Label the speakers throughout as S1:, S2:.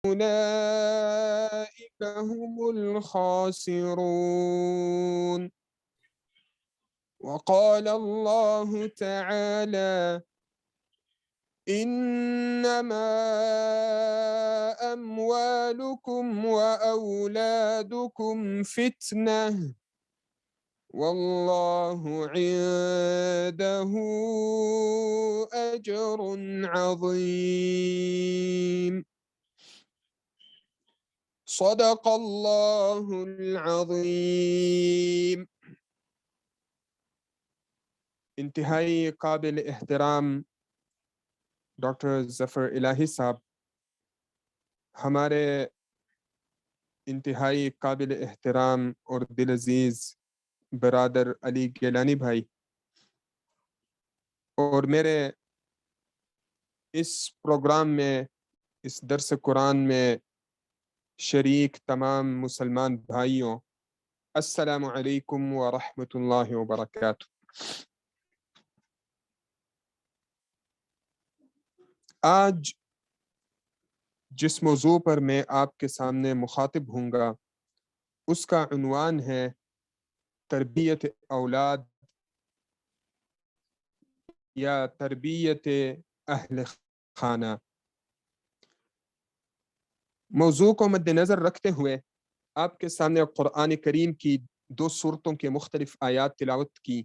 S1: أولئك هم الخاسرون. وقال الله تعالى: إنما أموالكم وأولادكم فتنة والله عنده أجر عظيم. صدق الله العظيم. انتہائی قابل احترام ڈاکٹر ظفر الہی صاحب، ہمارے انتہائی قابل احترام اور دل عزیز برادر علی گیلانی بھائی، اور میرے اس پروگرام میں، اس درس قرآن میں شریک تمام مسلمان بھائیوں، السلام علیکم ورحمۃ اللہ وبرکاتہ۔ آج جس موضوع پر میں آپ کے سامنے مخاطب ہوں گا اس کا عنوان ہے تربیت اولاد یا تربیت اہل خانہ۔ موضوع کو مد نظر رکھتے ہوئے آپ کے سامنے قرآن کریم کی 2 سورتوں کے مختلف آیات تلاوت کی،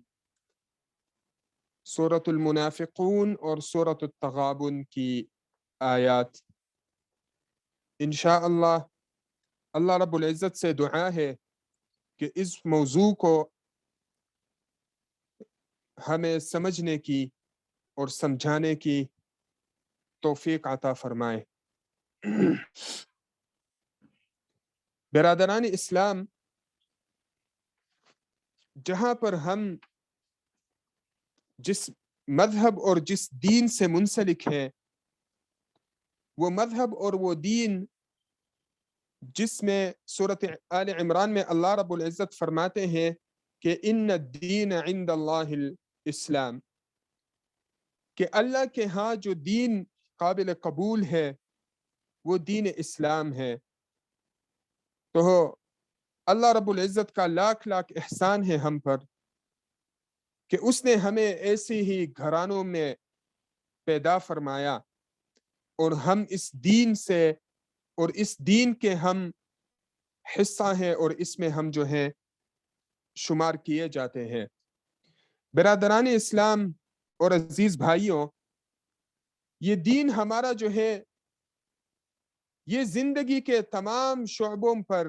S1: سورۃ المنافقون اور سورۃ التغابن کی آیات۔ انشاءاللہ اللہ رب العزت سے دعا ہے کہ اس موضوع کو ہمیں سمجھنے کی اور سمجھانے کی توفیق عطا فرمائے۔ برادران اسلام، جہاں پر ہم جس مذہب اور جس دین سے منسلک ہیں، وہ مذہب اور وہ دین جس میں سورۃ آل عمران میں اللہ رب العزت فرماتے ہیں کہ ان الدین عند اللہ الاسلام، کہ اللہ کے ہاں جو دین قابل قبول ہے وہ دین اسلام ہے۔ تو اللہ رب العزت کا لاکھ لاکھ احسان ہے ہم پر کہ اس نے ہمیں ایسی ہی گھرانوں میں پیدا فرمایا، اور ہم اس دین سے اور اس دین کے ہم حصہ ہیں اور اس میں ہم جو ہیں شمار کیے جاتے ہیں۔ برادران اسلام اور عزیز بھائیوں، یہ دین ہمارا جو ہے یہ زندگی کے تمام شعبوں پر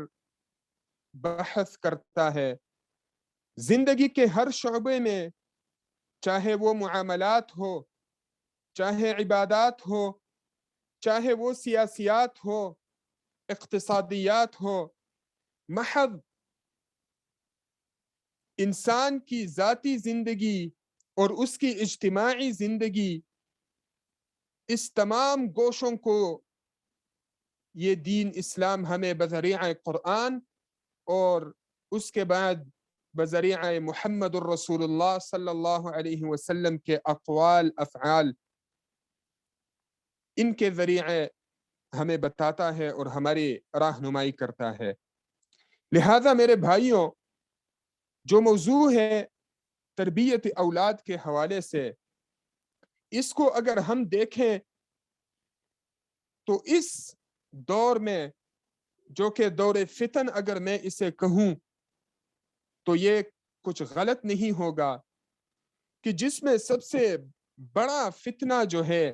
S1: بحث کرتا ہے۔ زندگی کے ہر شعبے میں، چاہے وہ معاملات ہو، چاہے عبادات ہو، چاہے وہ سیاسیات ہو، اقتصادیات ہو، محض انسان کی ذاتی زندگی اور اس کی اجتماعی زندگی، اس تمام گوشوں کو یہ دین اسلام ہمیں بذریعہ قرآن اور اس کے بعد بذریعہ محمد الرسول اللہ صلی اللہ علیہ وسلم کے اقوال افعال، ان کے ذریعے ہمیں بتاتا ہے اور ہماری راہنمائی کرتا ہے۔ لہذا میرے بھائیوں، جو موضوع ہے تربیت اولاد کے حوالے سے، اس کو اگر ہم دیکھیں تو اس دور میں، جو کہ دور فتن اگر میں اسے کہوں تو یہ کچھ غلط نہیں ہوگا، کہ جس میں سب سے بڑا فتنہ جو ہے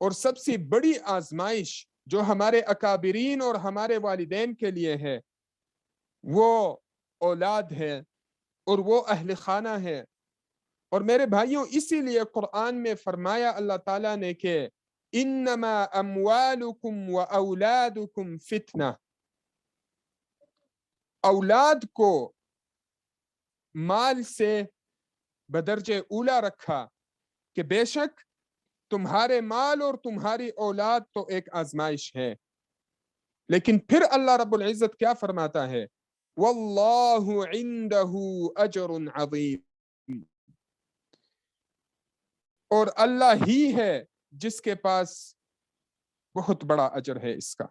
S1: اور سب سے بڑی آزمائش جو ہمارے اکابرین اور ہمارے والدین کے لیے ہے، وہ اولاد ہے اور وہ اہل خانہ ہے۔ اور میرے بھائیوں، اسی لیے قرآن میں فرمایا اللہ تعالیٰ نے کہ انما اموالکم و اولادکم فتنہ، اولاد کو مال سے بدرجہ اولا رکھا کہ بے شک تمہارے مال اور تمہاری اولاد تو ایک آزمائش ہے۔ لیکن پھر اللہ رب العزت کیا فرماتا ہے؟ واللہ عنده اجر عظیم، اور اللہ ہی ہے جس کے پاس بہت بڑا اجر ہے اس کا۔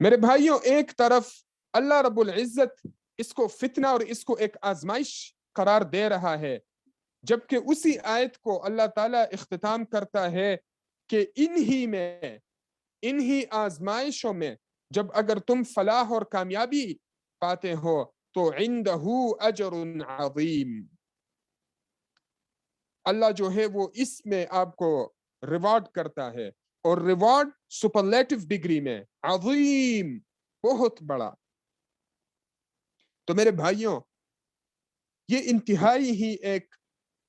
S1: میرے بھائیوں، ایک طرف اللہ رب العزت اس کو فتنہ اور اس کو ایک آزمائش قرار دے رہا ہے، جبکہ اسی آیت کو اللہ تعالیٰ اختتام کرتا ہے کہ انہی آزمائشوں میں جب اگر تم فلاح اور کامیابی پاتے ہو تو عندہ اجر عظیم، اللہ جو ہے وہ اس میں آپ کو ریوارڈ کرتا ہے، اور ریوارڈ سپرلیٹو ڈگری میں، عظیم، بہت بڑا۔ تو میرے بھائیوں، یہ انتہائی ہی ایک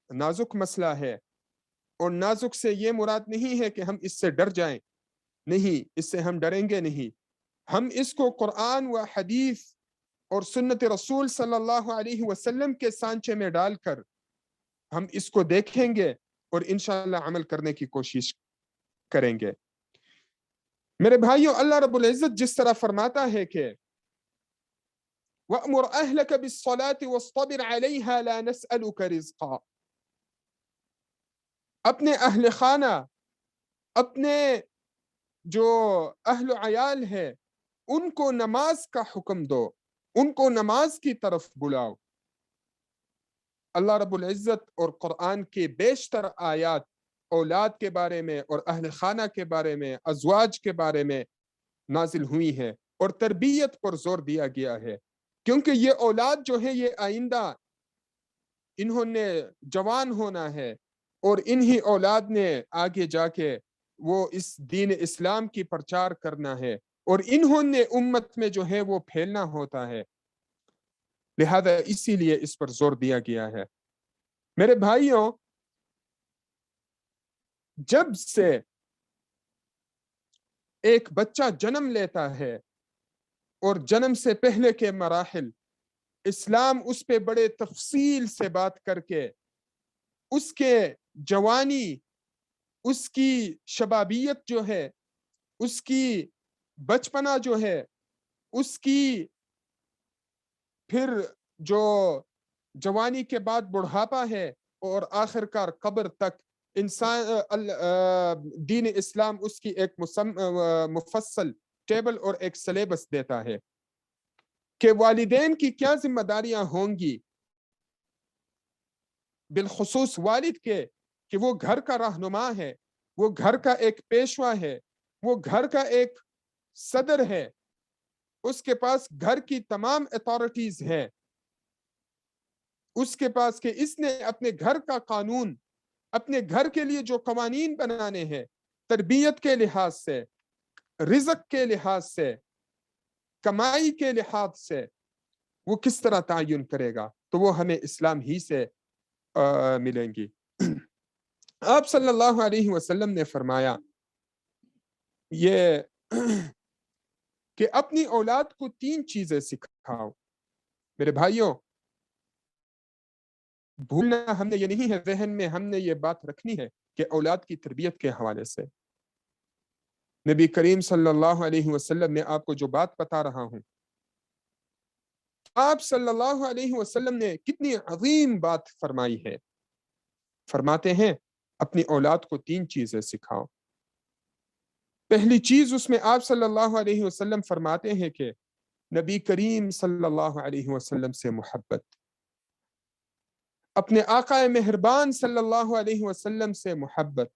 S1: نازک مسئلہ ہے، اور نازک سے یہ مراد نہیں ہے کہ ہم اس سے ڈر جائیں، نہیں، اس سے ہم ڈریں گے نہیں، ہم اس کو قرآن و حدیث اور سنت رسول صلی اللہ علیہ وسلم کے سانچے میں ڈال کر ہم اس کو دیکھیں گے اور انشاءاللہ عمل کرنے کی کوشش کریں گے۔ میرے بھائیوں، اللہ رب العزت جس طرح فرماتا ہے کہ وَأْمُرْ أَهْلَكَ بِالصَّلَاةِ وَاصْطَبِرْ عَلَيْهَا لَا نَسْأَلُكَ رِزْقًا، اپنے اہل خانہ، اپنے جو اہل عیال ہے، ان کو نماز کا حکم دو، ان کو نماز کی طرف بلاؤ۔ اللہ رب العزت اور قرآن کے بیشتر آیات اولاد کے بارے میں اور اہل خانہ کے بارے میں، ازواج کے بارے میں نازل ہوئی ہے، اور تربیت پر زور دیا گیا ہے، کیونکہ یہ اولاد جو ہے یہ آئندہ انہوں نے جوان ہونا ہے، اور انہی اولاد نے آگے جا کے وہ اس دین اسلام کی پرچار کرنا ہے، اور انہوں نے امت میں جو ہے وہ پھیلنا ہوتا ہے، لہذا اسی لیے اس پر زور دیا گیا ہے۔ میرے بھائیوں، جب سے ایک بچہ جنم لیتا ہے اور جنم سے پہلے کے مراحل، اسلام اس پہ بڑے تفصیل سے بات کر کے اس کے جوانی، اس کی شبابیت جو ہے، اس کی بچپنا جو ہے، اس کی پھر جو جوانی کے بعد بڑھاپا ہے، اور آخر کار قبر تک، انسان دین اسلام اس کی ایک مفصل ٹیبل اور ایک سلیبس دیتا ہے کہ والدین کی کیا ذمہ داریاں ہوں گی، بالخصوص والد کے، کہ وہ گھر کا رہنما ہے، وہ گھر کا ایک پیشوا ہے، وہ گھر کا ایک صدر ہے، اس کے پاس گھر کی تمام اتھارٹیز ہے، اس کے پاس کہ اس نے اپنے گھر کا قانون، اپنے گھر کے لیے جو قوانین بنانے ہیں، تربیت کے لحاظ سے، رزق کے لحاظ سے، کمائی کے لحاظ سے وہ کس طرح تعین کرے گا، تو وہ ہمیں اسلام ہی سے ملیں گی۔ آپ صلی اللہ علیہ وسلم نے فرمایا یہ کہ اپنی اولاد کو 3 چیزیں سکھاؤ۔ میرے بھائیوں، بھولنا ہم نے یہ نہیں ہے، ذہن میں ہم نے یہ بات رکھنی ہے کہ اولاد کی تربیت کے حوالے سے نبی کریم صلی اللہ علیہ وسلم میں آپ کو جو بات بتا رہا ہوں، آپ صلی اللہ علیہ وسلم نے کتنی عظیم بات فرمائی ہے۔ فرماتے ہیں اپنی اولاد کو 3 چیزیں سکھاؤ۔ پہلی چیز اس میں آپ صلی اللہ علیہ وسلم فرماتے ہیں کہ نبی کریم صلی اللہ علیہ وسلم سے محبت، اپنے آقا مہربان صلی اللہ علیہ وسلم سے محبت۔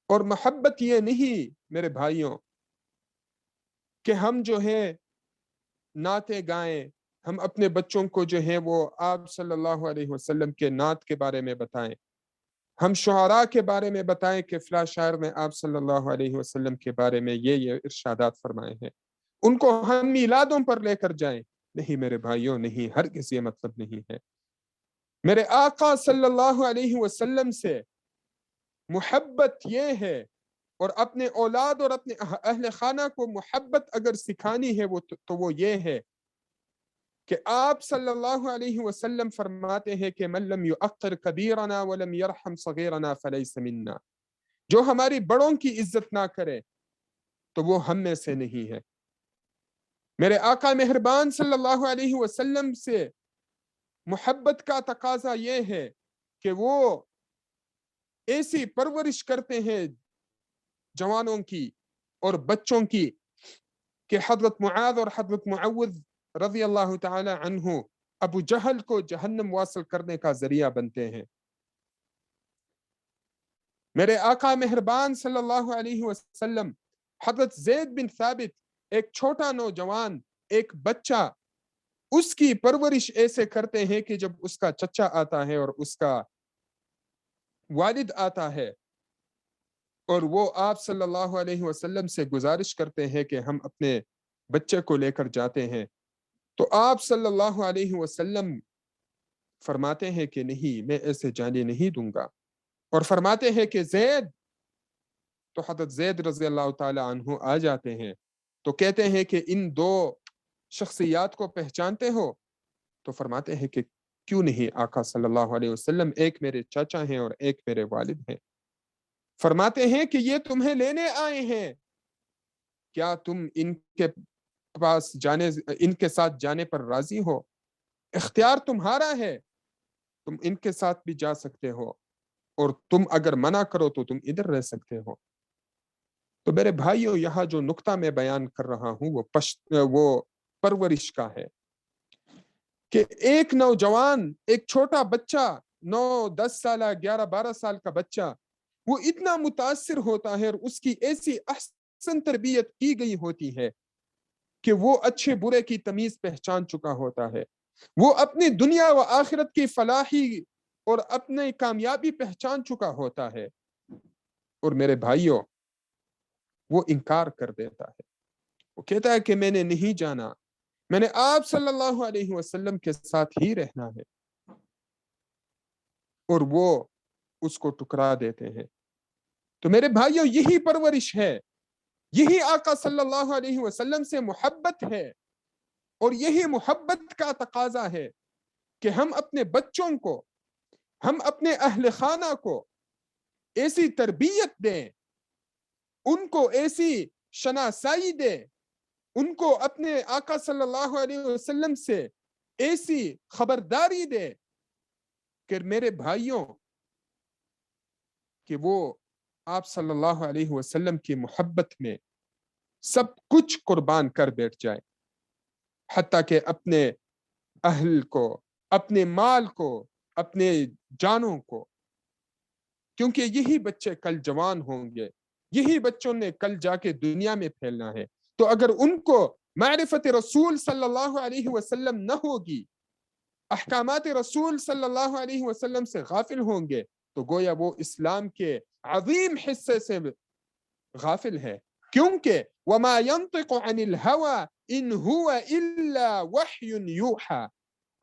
S1: اور محبت یہ نہیں میرے بھائیوں کہ ہم جو ہے نعتیں گائیں، ہم اپنے بچوں کو جو ہے وہ آپ صلی اللہ علیہ وسلم کے نعت کے بارے میں بتائیں، ہم شعراء کے بارے میں بتائیں کہ فلاں شاعر نے آپ صلی اللہ علیہ وسلم کے بارے میں یہ ارشادات فرمائے ہیں، ان کو ہم میلادوں پر لے کر جائیں۔ نہیں میرے بھائیوں، نہیں، ہرگز یہ مطلب نہیں ہے۔ میرے آقا صلی اللہ علیہ وسلم سے محبت یہ ہے، اور اپنے اولاد اور اپنے اہل خانہ کو محبت اگر سکھانی ہے تو وہ یہ ہے کہ آپ صلی اللہ علیہ وسلم فرماتے ہیں کہ من لم یؤقر کبیرنا ولم یرحم صغیرنا فلیس منا، جو ہماری بڑوں کی عزت نہ کرے تو وہ ہم میں سے نہیں ہے۔ میرے آقا مہربان صلی اللہ علیہ وسلم سے محبت کا تقاضا یہ ہے کہ وہ ایسی پرورش کرتے ہیں جوانوں کی اور بچوں کی کہ حضرت معاذ اور حضرت معوذ رضی اللہ تعالی عنہ ابو جہل کو جہنم واصل کرنے کا ذریعہ بنتے ہیں۔ میرے آقا مہربان صلی اللہ علیہ وسلم حضرت زید بن ثابت، ایک چھوٹا نوجوان، ایک بچہ، اس کی پرورش ایسے کرتے ہیں کہ جب اس کا چچا آتا ہے اور اس کا والد آتا ہے اور وہ آپ صلی اللہ علیہ وسلم سے گزارش کرتے ہیں کہ ہم اپنے بچے کو لے کر جاتے ہیں، تو آپ صلی اللہ علیہ وسلم فرماتے ہیں کہ نہیں، میں ایسے جانے نہیں دوں گا، اور فرماتے ہیں کہ زید، تو حضرت زید رضی اللہ تعالی عنہ آ جاتے ہیں، تو کہتے ہیں کہ ان دو شخصیات کو پہچانتے ہو؟ تو فرماتے ہیں کہ کیوں نہیں آقا صلی اللہ علیہ وسلم، ایک میرے چاچا ہیں اور ایک میرے والد ہیں۔ فرماتے ہیں کہ یہ تمہیں لینے آئے ہیں، کیا تم ان کے پاس جانے، ان کے ساتھ جانے پر راضی ہو؟ اختیار تمہارا ہے، تم ان کے ساتھ بھی جا سکتے ہو، اور تم اگر منع کرو تو تم ادھر رہ سکتے ہو۔ تو میرے بھائیوں، یہاں جو نقطہ میں بیان کر رہا ہوں وہ پرورش کا ہے، کہ ایک نوجوان، ایک چھوٹا بچہ، 9-10 سالہ، 11-12 سال کا بچہ، وہ اتنا متاثر ہوتا ہے اور اس کی ایسی احسن تربیت کی گئی ہوتی ہے کہ وہ اچھے برے کی تمیز پہچان چکا ہوتا ہے، وہ اپنی دنیا و آخرت کی فلاحی اور اپنی کامیابی پہچان چکا ہوتا ہے، اور میرے بھائیوں وہ انکار کر دیتا ہے، وہ کہتا ہے کہ میں نے نہیں جانا، میں نے آپ صلی اللہ علیہ وسلم کے ساتھ ہی رہنا ہے، اور وہ اس کو ٹکرا دیتے ہیں۔ تو میرے بھائیوں، یہی پرورش ہے، یہی آقا صلی اللہ علیہ وسلم سے محبت ہے، اور یہی محبت کا تقاضا ہے کہ ہم اپنے بچوں کو، ہم اپنے اہل خانہ کو ایسی تربیت دیں، ان کو ایسی شناسائی دیں، ان کو اپنے آقا صلی اللہ علیہ وسلم سے ایسی خبرداری دے کہ میرے بھائیوں، کہ وہ آپ صلی اللہ علیہ وسلم کی محبت میں سب کچھ قربان کر بیٹھ جائے، حتیٰ کہ اپنے اہل کو، اپنے مال کو، اپنے جانوں کو، کیونکہ یہی بچے کل جوان ہوں گے، یہی بچوں نے کل جا کے دنیا میں پھیلنا ہے۔ تو اگر ان کو معرفت رسول صلی اللہ علیہ وسلم نہ ہوگی، احکامات رسول صلی اللہ علیہ وسلم سے غافل ہوں گے، تو گویا وہ اسلام کے عظیم حصے سے غافل ہے، کیونکہ وَمَا يَنطِقُ عَنِ الْهَوَىٰ إِنْ هُوَ إِلَّا وَحْيٌ يُوحَىٰ،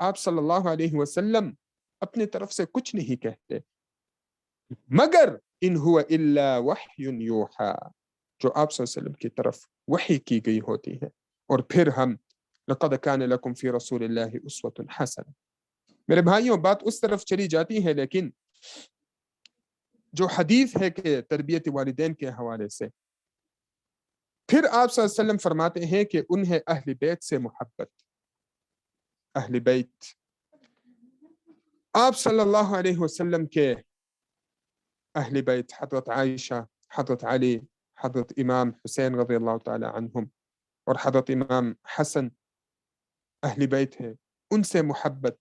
S1: آپ صلی اللہ علیہ وسلم اپنے طرف سے کچھ نہیں کہتے مگر ان هو الا وحی یوحا، جو آپ صلی اللہ علیہ وسلم کی طرف وحی کی گئی ہوتی ہے۔ اور پھر ہم لقد کان لکم فی رسول اللہ اسوۃ حسنہ، میرے بھائیوں بات اس طرف چلی جاتی ہے، لیکن جو حدیث ہے کہ تربیت والدین کے حوالے سے، پھر آپ صلی اللہ علیہ وسلم فرماتے ہیں کہ انہیں اہل بیت سے محبت، اہل بیت، آپ صلی اللہ علیہ وسلم کے اہل بیت، حضرت عائشہ، حضرت علی، حضرت امام حسین رضی اللہ تعالی عنہم، اور حضرت امام حسن، اہل بیت ہیں، ان سے محبت۔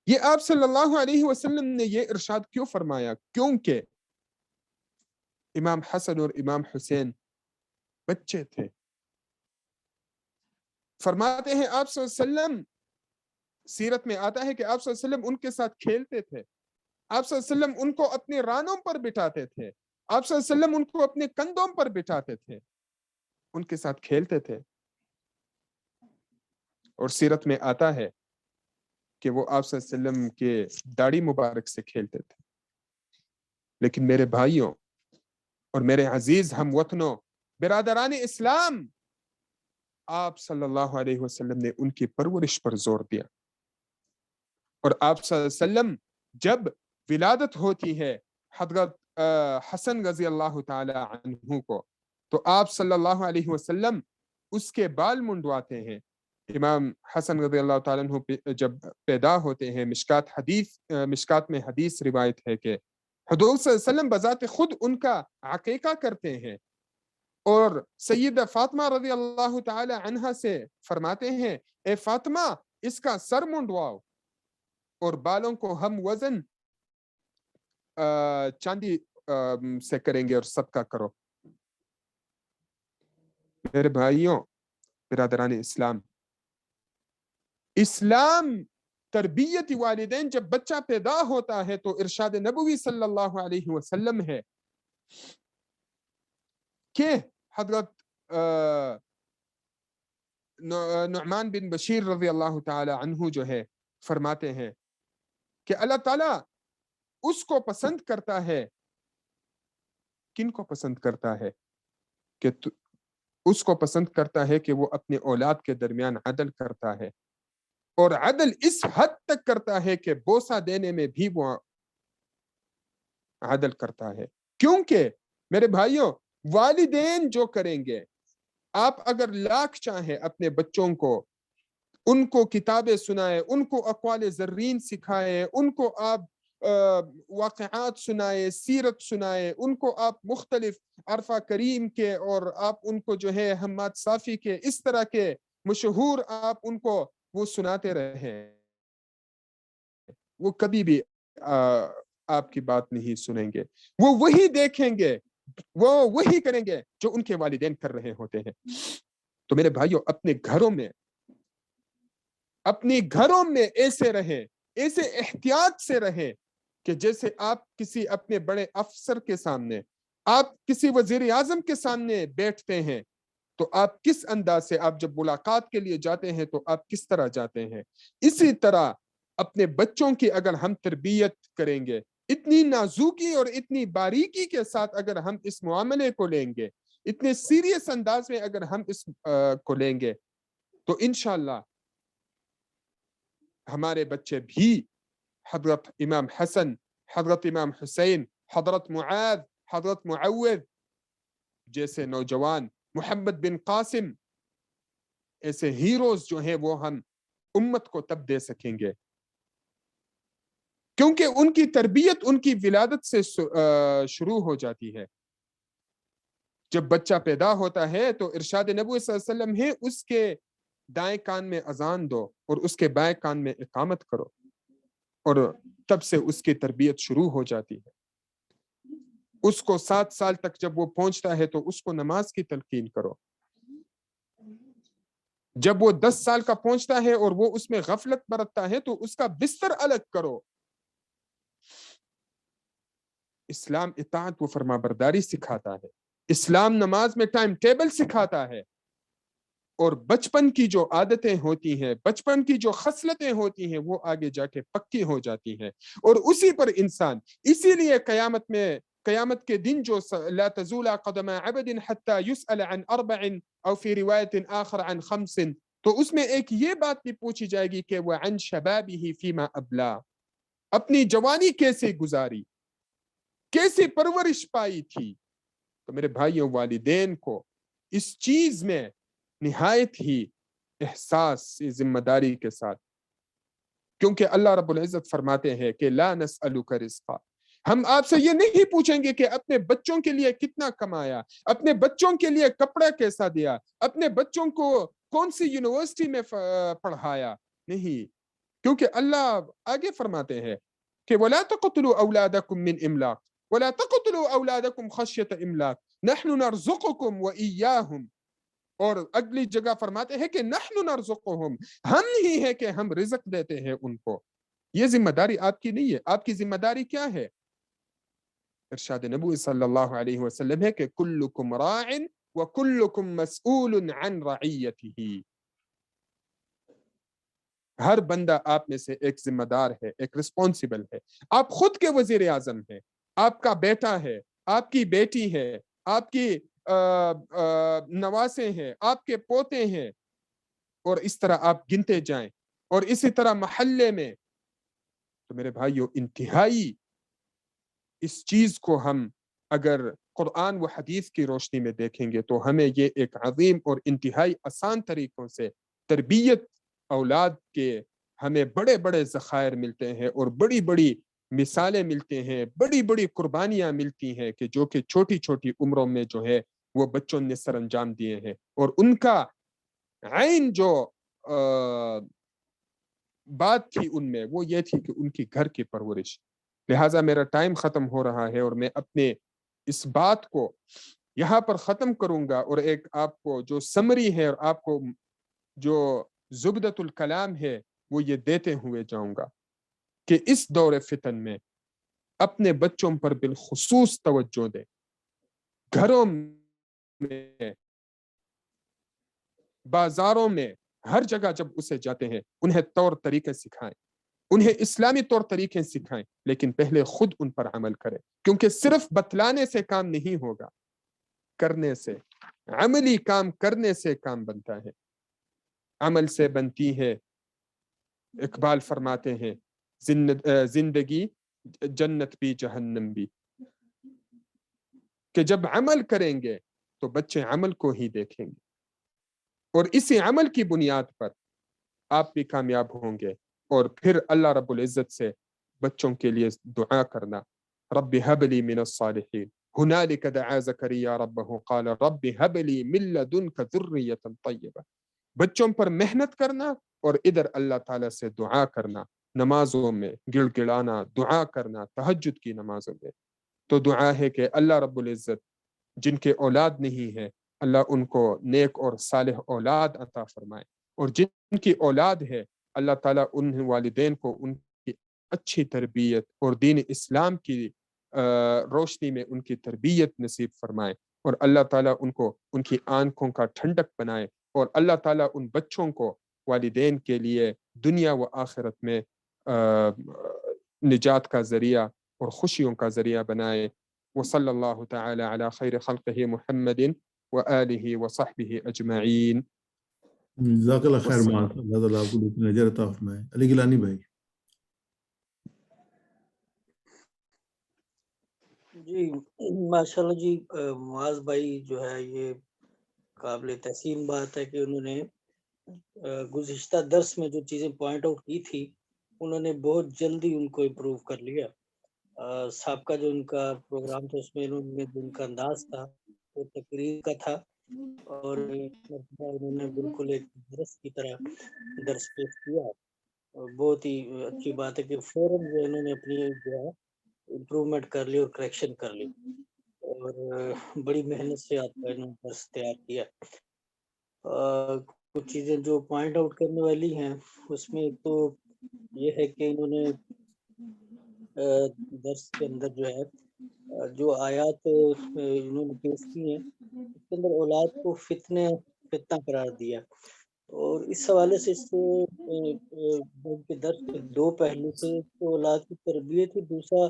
S1: یہ آپ صلی اللہ علیہ وسلم نے یہ ارشاد کیوں فرمایا؟ کیونکہ امام حسن اور امام حسین بچے تھے۔ فرماتے ہیں آپ صلی اللہ علیہ وسلم، سیرت میں آتا ہے کہ آپ صلی اللہ علیہ وسلم ان کے ساتھ کھیلتے تھے، آپ صلی اللہ علیہ وسلم ان کو اپنے رانوں پر بٹھاتے تھے، آپ صلی اللہ علیہ وسلم ان کو اپنے کندھوں پر بٹھاتے تھے، ان کے ساتھ کھیلتے تھے، اور سیرت میں آتا ہے کہ وہ آپ صلی اللہ علیہ وسلم کے داڑھی مبارک سے کھیلتے تھے۔ لیکن میرے بھائیوں اور میرے عزیز ہم وطنوں، برادران اسلام، آپ صلی اللہ علیہ وسلم نے ان کی پرورش پر زور دیا، اور آپ صلی اللہ علیہ وسلم جب ولادت ہوتی ہے حضرت حسن رضی اللہ تعالی عنہ کو، تو آپ صلی اللہ علیہ وسلم اس کے بال منڈواتے ہیں۔ امام حسن رضی اللہ تعالیٰ عنہ جب پیدا ہوتے ہیں، مشکات میں حدیث روایت ہے کہ حضور صلی اللہ علیہ وسلم بذات خود ان کا عقیقہ کرتے ہیں، اور سیدہ فاطمہ رضی اللہ تعالی عنہا سے فرماتے ہیں اے فاطمہ اس کا سر منڈواؤ اور بالوں کو ہم وزن چاندی سے کریں گے اور صدقہ کرو۔ میرے بھائیوں برادران اسلام، اسلام تربیت والدین، جب بچہ پیدا ہوتا ہے تو ارشاد نبوی صلی اللہ علیہ وسلم ہے کہ حضرت نعمان بن بشیر رضی اللہ تعالی عنہ جو ہے فرماتے ہیں کہ اللہ تعالیٰ اس کو پسند کرتا ہے، کن کو پسند کرتا ہے؟ کہ اس کو پسند کرتا ہے کہ وہ اپنے اولاد کے درمیان عدل کرتا ہے، اور عدل اس حد تک کرتا ہے کہ بوسہ دینے میں بھی وہ عدل کرتا ہے۔ کیونکہ میرے بھائیوں والدین جو کریں گے، آپ اگر لاکھ چاہیں اپنے بچوں کو، ان کو کتابیں سنائے، ان کو اقوال زرین سکھائے، ان کو آپ واقعات سنائے، سیرت سنائے، ان کو آپ مختلف عرفہ کریم کے، اور آپ ان کو جو ہے حماد صافی کے اس طرح کے مشہور آپ ان کو وہ سناتے رہے، وہ کبھی بھی آپ کی بات نہیں سنیں گے۔ وہ وہی دیکھیں گے، وہ وہی کریں گے جو ان کے والدین کر رہے ہوتے ہیں۔ تو میرے بھائیوں اپنے گھروں میں ایسے رہیں، ایسے احتیاط سے رہیں کہ جیسے آپ کسی اپنے بڑے افسر کے سامنے، آپ کسی وزیر اعظم کے سامنے بیٹھتے ہیں تو آپ کس انداز سے، آپ جب ملاقات کے لیے جاتے ہیں تو آپ کس طرح جاتے ہیں، اسی طرح اپنے بچوں کی اگر ہم تربیت کریں گے، اتنی نازکی اور اتنی باریکی کے ساتھ اگر ہم اس معاملے کو لیں گے، اتنے سیریس انداز میں اگر ہم اس کو لیں گے، تو انشاءاللہ ہمارے بچے بھی حضرت امام حسن، حضرت امام حسین، حضرت معاذ، حضرت معوذ جیسے نوجوان، محمد بن قاسم، ایسے ہیروز جو ہیں وہ ہم امت کو تب دے سکیں گے، کیونکہ ان کی تربیت ان کی ولادت سے شروع ہو جاتی ہے۔ جب بچہ پیدا ہوتا ہے تو ارشاد نبوی صلی اللہ علیہ وسلم ہے اس کے دائیں کان میں اذان دو اور اس کے بائیں کان میں اقامت کرو، اور تب سے اس کی تربیت شروع ہو جاتی ہے۔ اس کو 7 سال تک جب وہ پہنچتا ہے تو اس کو نماز کی تلقین کرو، جب وہ 10 سال کا پہنچتا ہے اور وہ اس میں غفلت برتتا ہے تو اس کا بستر الگ کرو۔ اسلام اطاعت و فرما برداری سکھاتا ہے، اسلام نماز میں ٹائم ٹیبل سکھاتا ہے، اور بچپن کی جو عادتیں ہوتی ہیں، بچپن کی جو خصلتیں ہوتی ہیں وہ آگے جا کے پکی ہو جاتی ہیں، اور اسی پر انسان، اسی لیے قیامت کے دن جو لا تزول قدم عبد حتى يسأل عن 4 او فی روایت آخر عن 5، تو اس میں ایک یہ بات بھی پوچھی جائے گی کہ وعن شبابه فيما ابلا، اپنی جوانی کیسے گزاری، کیسے پرورش پائی تھی۔ تو میرے بھائیوں والدین کو اس چیز میں نہایت ہی احساس ذمہ داری کے ساتھ، کیونکہ اللہ رب العزت فرماتے ہیں کہ لا نسألک رزقا، ہم آپ سے یہ نہیں پوچھیں گے کہ اپنے بچوں کے لیے کتنا کمایا، اپنے بچوں کے لیے کپڑا کیسا دیا، اپنے بچوں کو کون سی یونیورسٹی میں پڑھایا، نہیں، کیونکہ اللہ آگے فرماتے ہیں کہ وَلَا تَقْتُلُوا أَوْلَادَكُمْ مِنْ إِمْلَاقٍ وَلَا تَقْتُلُوا أَوْلَادَكُمْ خَشْيَةَ إِمْلَاقٍ نَحْنُ نَرْزُقُكُمْ وَإِيَّاهُمْ، اور اگلی جگہ فرماتے ہیں کہ نحن نرزقهم، ہم ہی ہیں کہ ہم رزق دیتے ہیں ان کو۔ یہ ذمہ داری آپ کی نہیں ہے، آپ کی ذمہ داری کیا ہے؟ ارشاد نبوی صلی اللہ علیہ وسلم ہے کہ کلکم راع وکلکم مسئول عن رعیتہ، ہر بندہ آپ میں سے ایک ذمہ دار ہے، ایک رسپانسبل ہے۔ آپ خود کے وزیر اعظم ہیں، آپ کا بیٹا ہے، آپ کی بیٹی ہے، آپ کی نواسے ہیں، آپ کے پوتے ہیں، اور اس طرح آپ گنتے جائیں، اور اسی طرح محلے میں۔ تو میرے بھائیو انتہائی اس چیز کو ہم اگر قرآن و حدیث کی روشنی میں دیکھیں گے تو ہمیں یہ ایک عظیم اور انتہائی آسان طریقوں سے تربیت اولاد کے ہمیں بڑے بڑے ذخائر ملتے ہیں، اور بڑی بڑی مثالیں ملتے ہیں، بڑی بڑی قربانیاں ملتی ہیں کہ جو کہ چھوٹی چھوٹی عمروں میں جو ہے وہ بچوں نے سر انجام دیے ہیں، اور ان کا عین جو بات تھی ان میں وہ یہ تھی کہ ان کی گھر کی پرورش۔ لہٰذا میرا ٹائم ختم ہو رہا ہے اور میں اپنے اس بات کو یہاں پر ختم کروں گا، اور ایک آپ کو جو سمری ہے اور آپ کو جو زبدۃ الکلام ہے وہ یہ دیتے ہوئے جاؤں گا کہ اس دور فتن میں اپنے بچوں پر بالخصوص توجہ دیں، گھروں میں، بازاروں میں، ہر جگہ جب اسے جاتے ہیں انہیں طور طریقے سکھائیں، انہیں اسلامی طور طریقے سکھائیں، لیکن پہلے خود ان پر عمل کریں، کیونکہ صرف بتلانے سے کام نہیں ہوگا، کرنے سے، عملی کام کرنے سے کام بنتا ہے، عمل سے بنتی ہے۔ اقبال فرماتے ہیں زندگی جنت بھی جہنم بھی، کہ جب عمل کریں گے تو بچے عمل کو ہی دیکھیں گے، اور اسی عمل کی بنیاد پر آپ بھی کامیاب ہوں گے، اور پھر اللہ رب العزت سے بچوں کے لیے دعا کرنا، رب هب لي من الصالحين هنالك دعا زكريا ربه قال رب هب لي من لدنك ذرية طيبة۔ بچوں پر محنت کرنا اور ادھر اللہ تعالیٰ سے دعا کرنا، نمازوں میں گڑ گڑانا، دعا کرنا تہجد کی نمازوں میں، تو دعا ہے کہ اللہ رب العزت جن کے اولاد نہیں ہے اللہ ان کو نیک اور صالح اولاد عطا فرمائے، اور جن کی اولاد ہے اللہ تعالیٰ ان والدین کو ان کی اچھی تربیت اور دین اسلام کی روشنی میں ان کی تربیت نصیب فرمائے، اور اللہ تعالیٰ ان کو ان کی آنکھوں کا ٹھنڈک بنائے، اور اللہ تعالیٰ ان بچوں کو والدین کے لیے دنیا و آخرت میں نجات کا ذریعہ اور خوشیوں کا ذریعہ بنائے۔ وصلی اللہ تعالی علی خیر خلقہ محمد وآلہ وصحبہ اجمعین۔
S2: جزاک اللہ خیر معاذ، اللہ تعالیٰ آپ کو بہترین اجر عطا فرمائے۔ علی گیلانی بھائی۔
S3: جی ماشاءاللہ جی، معاذ بھائی جو ہے یہ قابل تحسین بات ہے کہ انہوں نے گزشتہ درس میں جو چیزیں پوائنٹ آؤٹ کی تھی انہوں نے بہت جلدی ان کو امپروو کر لیا۔ سابقہ جو ان کا پروگرام تھا اس میں ان کا انداز تھا وہ تقریر کا تھا، اور انہوں نے بالکل ایک درس کی طرح درس پیش کیا، اور بہت ہی اچھی بات ہے کہ فوراً جو انہوں نے اپنی جو ہے امپروومنٹ کر لی اور کریکشن کر لی، اور بڑی محنت سے آپ کا انہوں نے درس تیار کیا۔ کچھ چیزیں جو پوائنٹ آؤٹ کرنے والی ہیں اس میں ایک تو یہ ہے کہ انہوں نے درس کے اندر جو ہے جو آیات انہوں نے پیش کی ہیں اس کے اندر اولاد کو فتنہ قرار دیا، اور اس حوالے سے اس کے درس کے دو پہلو سے، اولاد کی تربیت، دوسرا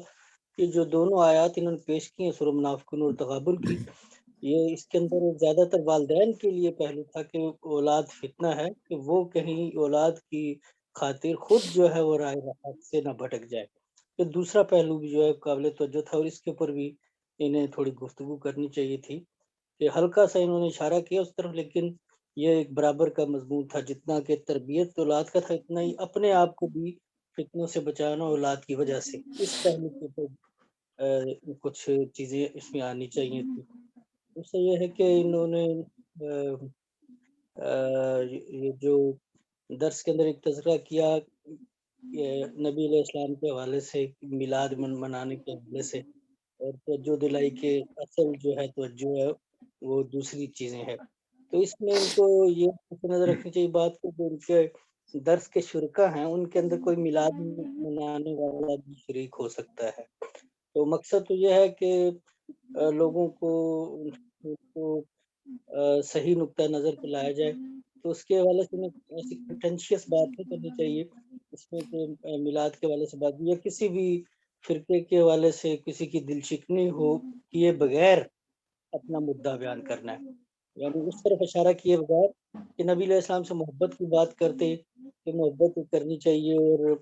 S3: کہ جو دونوں آیات انہوں نے پیش کی ہیں سورہ منافقون اور تغابن کی، یہ اس کے اندر زیادہ تر والدین کے لیے پہلو تھا کہ اولاد فتنہ ہے، کہ وہ کہیں اولاد کی خاطر خود جو ہے وہ راہ راست سے نہ بھٹک جائے۔ تو دوسرا پہلو بھی جو ہے قابل توجہ تھا، اور اس کے اوپر بھی انہیں تھوڑی گفتگو کرنی چاہیے تھی، کہ ہلکا سا انہوں نے اشارہ کیا اس طرف، لیکن یہ ایک برابر کا مضمون تھا، جتنا کہ تربیت اولاد کا تھا اتنا ہی اپنے آپ کو بھی فتنوں سے بچانا اولاد کی وجہ سے، اس پہلو کے اوپر کچھ چیزیں اس میں آنی چاہیے تھی۔ اس سے یہ ہے کہ انہوں نے یہ جو درس کے اندر ایک تذکرہ کیا نبی علیہ السلام کے حوالے سے، میلاد منانے کے حوالے سے، اور توجہ دلائی کہ اصل جو ہے توجہ ہے وہ دوسری چیزیں ہیں، تو اس میں ان کو یہ نظر رکھنی چاہیے بات کو، جو ان کے درس کے شرکا ہیں ان کے اندر کوئی میلاد منانے والا بھی شریک ہو سکتا ہے، تو مقصد تو یہ ہے کہ لوگوں کو صحیح نقطہ نظر پہ لایا جائے، تو اس کے حوالے سے ایسی کنٹینشیس بات نہیں کرنی چاہیے اس میں کہ میلاد کے حوالے سے بات، یا کسی بھی فرقے کے حوالے سے کسی کی دل شکنی ہو کیے بغیر اپنا مدعا بیان کرنا ہے، یعنی اس طرف اشارہ کیے بغیر کہ نبی علیہ السلام سے محبت کی بات کرتے کہ محبت کرنی چاہیے اور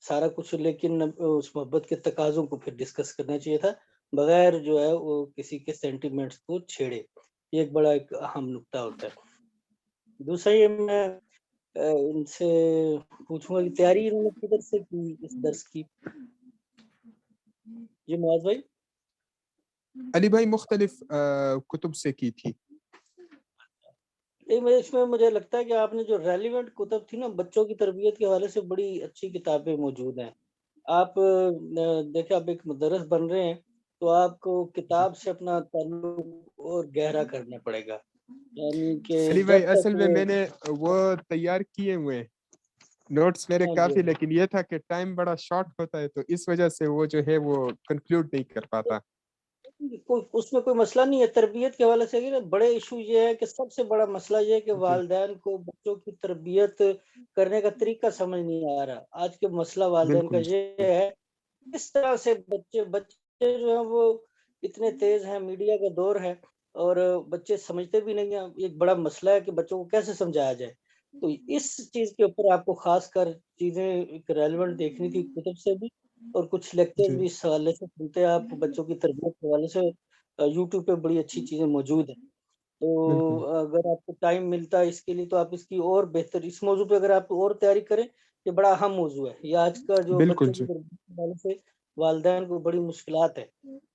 S3: سارا کچھ، لیکن اس محبت کے تقاضوں کو پھر ڈسکس کرنا چاہیے تھا بغیر جو ہے وہ کسی کے سینٹیمنٹس کو چھیڑے، یہ ایک بڑا ایک اہم نقطہ ہوتا ہے۔ دوسرا یہ میں ان سے پوچھوں گا کہ تیاری انہوں نے کدھر سے کی اس درس کی؟ جی معاذ بھائی۔
S1: علی بھائی مختلف کتب سے کی تھی.
S3: اس میں مجھے لگتا ہے کہ آپ نے جو ریلیونٹ کتب تھی نا بچوں کی تربیت کے حوالے سے بڑی اچھی کتابیں موجود ہیں. آپ دیکھیں آپ ایک مدرس بن رہے ہیں تو آپ کو کتاب سے اپنا تعلق اور گہرا کرنا پڑے گا. یعنی کہ
S1: علی
S3: جب
S1: بھائی
S3: تک
S1: اصل میں میں نے وہ تیار کیے ہوئے نوٹس میرے کافی، لیکن یہ تھا کہ ٹائم بڑا شارٹ ہوتا ہے تو اس وجہ سے وہ جو ہے وہ کنکلوڈ نہیں کر پاتا.
S3: اس میں کوئی مسئلہ نہیں ہے. تربیت کے حوالے سے بڑے ایشو یہ ہے کہ سب سے بڑا مسئلہ یہ ہے کہ والدین کو بچوں کی تربیت کرنے کا طریقہ سمجھ نہیں آ رہا. آج کے مسئلہ والدین کا یہ ہے اس طرح سے بچے جو ہیں وہ اتنے تیز ہیں، میڈیا کا دور ہے اور بچے سمجھتے بھی نہیں ہیں. ایک بڑا مسئلہ ہے کہ بچوں کو کیسے سمجھایا جائے. تو اس چیز کے اوپر آپ کو خاص کر چیزیں ریلیونٹ دیکھنی تھی کتب سے بھی، اور کچھ لیکچر بھی اس حوالے سے سنتے ہیں آپ. بچوں کی تربیت کے حوالے سے یوٹیوب پہ بڑی اچھی چیزیں موجود ہیں. تو اگر آپ کو ٹائم ملتا ہے اس کے لیے تو آپ اس کی اور بہتر اس موضوع پہ اگر آپ اور تیاری کریں، یہ بڑا اہم موضوع ہے. یہ آج کا جو بچوں کی تربیت کے حوالے سے والدین کو بڑی مشکلات ہے.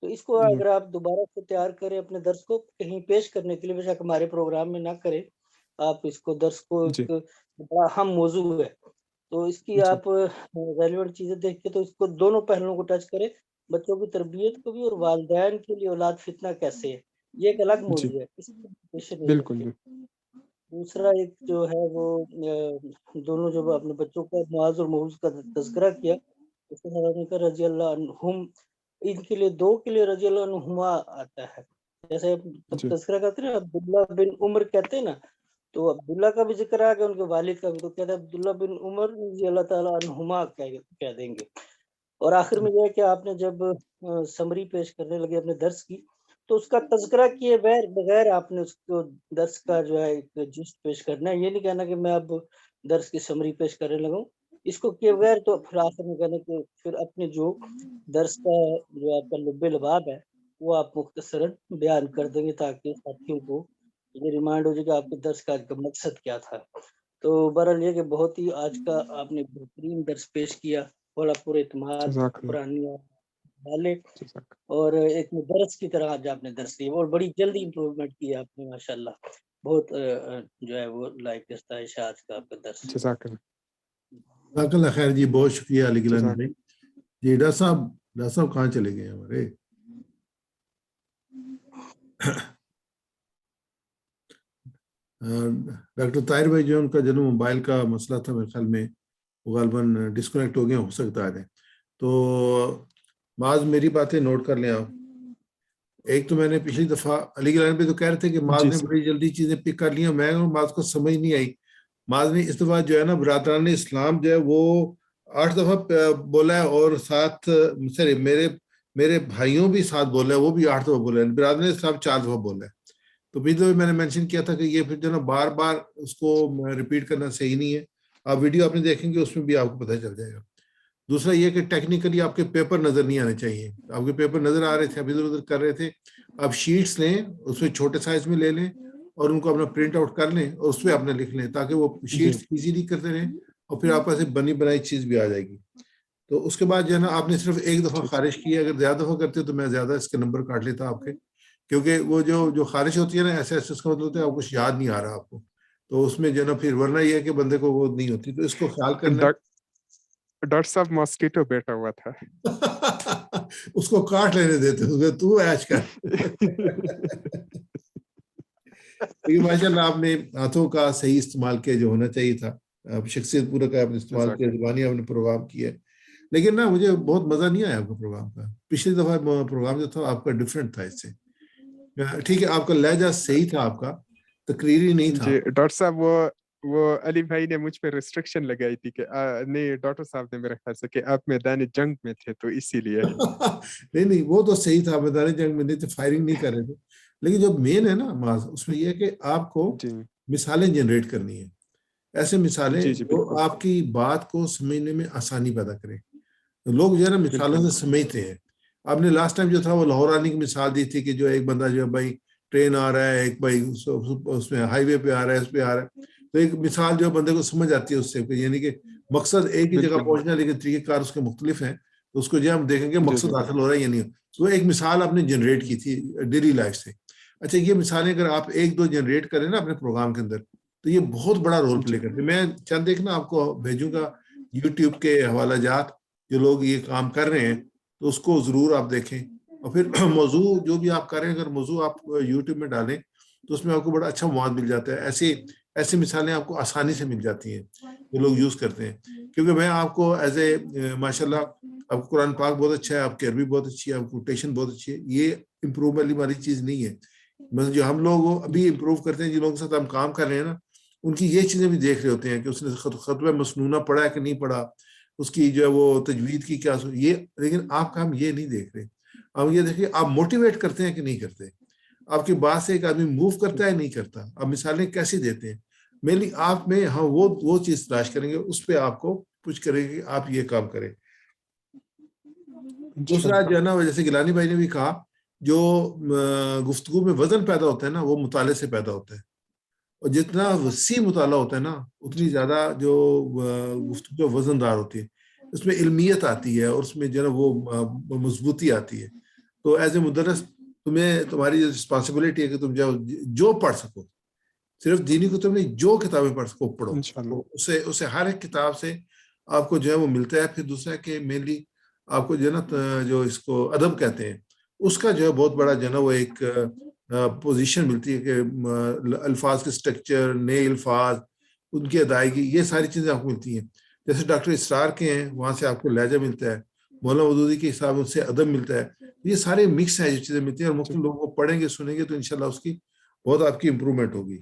S3: تو اس کو اگر آپ دوبارہ سے تیار کریں اپنے درس کو کہیں پیش کرنے کے لیے، بے شک ہمارے پروگرام میں نہ کریں، آپ اس کو درس کو ایک بڑا اہم موضوع ہے تو اس کی آپ ریلیونٹ چیزیں دیکھ کے تو اس کو دونوں پہلوؤں کو ٹچ کریں، بچوں کی تربیت کو بھی اور والدین کے لیے اولاد فتنہ کیسے ہے، یہ ایک الگ موضوع ہے. اس میں دوسرا ایک جو ہے وہ دونوں جو اپنے بچوں کا معاذ اور محوذ کا تذکرہ کیا، اس کے ساتھ رضی اللہ عنہم، ان کے لیے دو کے لیے رضی اللہ عنہما آتا ہے. جیسے تذکرہ کرتے ہیں نا عبداللہ بن عمر کہتے ہیں نا، تو عبداللہ کا بھی ذکر آ گیا، ان کے والد کا بھی، تو کہتے ہیں عبداللہ بن عمر رضی اللہ تعالیٰ عنہما کہہ دیں گے. اور آخر میں یہ ہے کہ آپ نے جب سمری پیش کرنے لگے اپنے درس کی تو اس کا تذکرہ کیے بغیر آپ نے اس کو درس کا جو ہے ایک جسٹ پیش کرنا ہے. یہ نہیں کہنا کہ میں اب درس کی سمری پیش کرنے لگا ہوں، اس کو کیے بغیر تو پھر آخر میں کہنا کہ پھر اپنے جو درس کا جو آپ کا لب لباب ہے وہ آپ مختصراً بیان کر دیں گے تاکہ ساتھیوں کو یہ ریمائنڈ ہو جائے کہ آپ کے درس کا مقصد کیا تھا. تو بہرحال یہ کہ بہت ہی آج کا آپ نے بہترین درس پیش کیا، بڑا پورے اعتماد قرآنیہ والے، اور ایک مدرس کی طرح آج آپ نے درس دیا اور بڑی جلدی امپروومنٹ کی آپ نے ماشاءاللہ. بہت جو ہے وہ لائق استائش آج کا آپ کا درس.
S2: جزاک اللہ خیر جی، بہت شکریہ علی گیلانی بھائی جی. ڈاکٹر صاحب کہاں چلے گئے ہمارے؟ ڈاکٹر طاہر بھائی جو ان کا جنم موبائل کا مسئلہ تھا میرے خیال میں وہ غالباً ڈسکنیکٹ ہو گیا، ہو سکتا ہے. تو معاذ میری باتیں نوٹ کر لیں آپ. ایک تو میں نے پچھلی دفعہ علی گیلانی پہ تو کہہ رہے تھے کہ معاذ نے بڑی جلدی چیزیں پک کر لی، میں معاذ کو سمجھ نہیں آئی. معاذ نے اس دفعہ جو ہے نا برادران اسلام جو ہے وہ 8 دفعہ بولا ہے، اور ساتھ میرے بھائیوں بھی ساتھ بولا ہے، وہ بھی 8 دفعہ بولا ہے. برادران اسلام 4 دفعہ بولا ہے. تو بھی تو میں نے مینشن کیا تھا کہ یہ پھر جو نا بار بار اس کو ریپیٹ کرنا صحیح نہیں ہے. آپ ویڈیو آپ نے دیکھیں گے اس میں بھی آپ کو پتہ چل جائے گا. دوسرا یہ کہ ٹیکنیکلی آپ کے پیپر نظر نہیں آنے چاہیے. آپ کے پیپر نظر آ رہے تھے، اب ادھر ادھر کر رہے تھے. آپ شیٹس لیں، اس میں چھوٹے سائز میں لے لیں اور ان کو اپنا پرنٹ آؤٹ کر لیں اور اس پہ اپنے لکھ لیں تاکہ وہ شیٹس ایزیلی کرتے رہیں اور پھر آپ ایسے بنی بنائی چیز بھی آ جائے گی. تو اس کے بعد جو ہے نا آپ نے صرف ایک دفعہ خارج کی ہے. اگر زیادہ دفعہ کرتے تو میں زیادہ اس کے نمبر کاٹ لیتا آپ کے، کیونکہ وہ جو خارج ہوتی ہے نا ایسے اس کا مطلب ہوتا ہے آپ کچھ یاد نہیں آ رہا آپ کو، تو اس میں جو ہے نا پھر ورنہ یہ ہے کہ بندے کو وہ نہیں ہوتی. تو اس کو خیال کرنا.
S1: ڈاکٹر صاحب ماسکیٹو بیٹھا ہوا تھا.
S2: اس کو کاٹ لینے دیتے تو ایش کر. ماشاء اللہ آپ نے ہاتھوں کا صحیح استعمال کیا جو ہونا چاہیے تھا. شخصیت پورا کا آپ نے استعمال کیا، زبانی آپ نے پروگرام کیا. لیکن نا مجھے بہت مزہ نہیں آیا آپ کا پروگرام کا. پچھلی دفعہ پروگرام جو تھا آپ کا ڈفرینٹ تھا اس سے. ٹھیک ہے آپ کا لہجہ صحیح تھا، آپ کا تقریری نہیں تھا.
S1: جی ڈاکٹر صاحب وہ علی بھائی نے مجھ پہ ریسٹرکشن لگائی تھی کہ نہیں ڈاکٹر صاحب نے میرے خیال سے کہ آپ میدان جنگ میں تھے تو اسی لیے.
S2: نہیں وہ تو صحیح تھا، میدان جنگ میں نہیں تھے، فائرنگ نہیں کر رہے تھے. لیکن جو مین ہے نا معاذ، اس میں یہ ہے کہ آپ کو مثالیں جنریٹ کرنی ہیں، ایسے مثالیں جو آپ کی بات کو سمجھنے میں آسانی پیدا کریں. لوگ جو ہے نا مثالوں سے سمجھتے ہیں. آپ نے لاسٹ ٹائم جو تھا وہ لاہور آنے کی مثال دی تھی کہ جو ایک بندہ جو ہے بھائی ٹرین آ رہا ہے، ایک بھائی اس میں ہائی وے پہ آ رہا ہے، اس پہ آ رہا ہے، تو ایک مثال جو بندے کو سمجھ آتی ہے اس سے، یعنی کہ مقصد ایک ہی جگہ پہنچنا لیکن طریقہ کار اس کے مختلف ہیں. تو اس کو جو ہم دیکھیں گے
S1: جی
S2: مقصد
S1: جی
S2: حاصل ہو رہا ہے یا نہیں. تو ایک مثال آپ نے جنریٹ کی تھی ڈیلی لائف سے. اچھا یہ مثالیں اگر آپ ایک دو جنریٹ کریں نا اپنے پروگرام کے اندر تو یہ بہت بڑا رول پلے کرتے ہیں. میں چند ایک نا آپ کو بھیجوں گا یوٹیوب کے حوالہ جات جو لوگ یہ کام کر رہے ہیں, تو اس کو ضرور آپ دیکھیں. اور پھر موضوع جو بھی آپ کریں, اگر موضوع آپ یوٹیوب میں ڈالیں تو اس میں آپ کو بڑا اچھا مواد مل جاتا ہے. ایسی مثالیں آپ کو آسانی سے مل جاتی ہیں جو لوگ یوز کرتے ہیں. کیونکہ میں آپ کو ایز اے ماشاء اللہ آپ کو قرآن پاک بہت اچھا ہے, آپ کی عربی بہت اچھی ہے, آپ کو کوٹیشن بہت اچھی ہے. یہ امپروو والی چیز نہیں ہے. جو ہم لوگ ابھی امپروو کرتے ہیں, جن لوگوں کے ساتھ ہم کام کر رہے ہیں نا, ان کی یہ چیزیں بھی دیکھ رہے ہوتے ہیں کہ اس نے خطبہ مسنونہ پڑھا ہے کہ نہیں پڑھا, اس کی جو ہے وہ تجوید کی کیا یہ. لیکن آپ کا ہم یہ نہیں دیکھ رہے. ہم یہ دیکھیں آپ موٹیویٹ کرتے ہیں کہ نہیں کرتے, آپ کی بات سے ایک آدمی موو کرتا ہے نہیں کرتا, آپ مثالیں کیسی دیتے ہیں. مینلی آپ میں ہاں وہ چیز تلاش کریں گے, اس پہ آپ کو پوچھ کریں گے آپ یہ کام کریں. دوسرا جو ہے نا, جیسے گیلانی بھائی نے بھی کہا, جو گفتگو میں وزن پیدا ہوتا ہے نا وہ مطالعے سے پیدا ہوتا ہے. اور جتنا وسیع مطالعہ ہوتا ہے نا اتنی زیادہ جو گفتگو وزن دار ہوتی ہے, اس میں علمیت آتی ہے اور اس میں جو ہے نا وہ مضبوطی آتی ہے. تو ایز اے مدرس تمہاری رسپانسبلٹی ہے کہ تم جو پڑھ سکو, صرف دینی کتب نہیں, جو کتابیں پڑھ سکو پڑھو. تو اسے ہر ایک کتاب سے آپ کو جو ہے وہ ملتا ہے. پھر دوسرا ہے کہ مینلی آپ کو جو ہے نا جو اس کو ادب کہتے ہیں, اس کا جو ہے بہت بڑا جو ہے نا وہ ایک پوزیشن ملتی ہے کہ الفاظ کے سٹرکچر, نئے الفاظ, ان کی ادائیگی, یہ ساری چیزیں آپ کو ملتی ہیں. جیسے ڈاکٹر اسرار کے ہیں, وہاں سے آپ کو لہجہ ملتا ہے. مولانا مودودی کے حساب سے ادب ملتا ہے. یہ سارے مکس ہیں جو چیزیں ملتی ہیں, اور مختلف لوگوں کو پڑھیں گے سنیں گے تو انشاءاللہ اس کی بہت آپ کی امپرومنٹ ہوگی.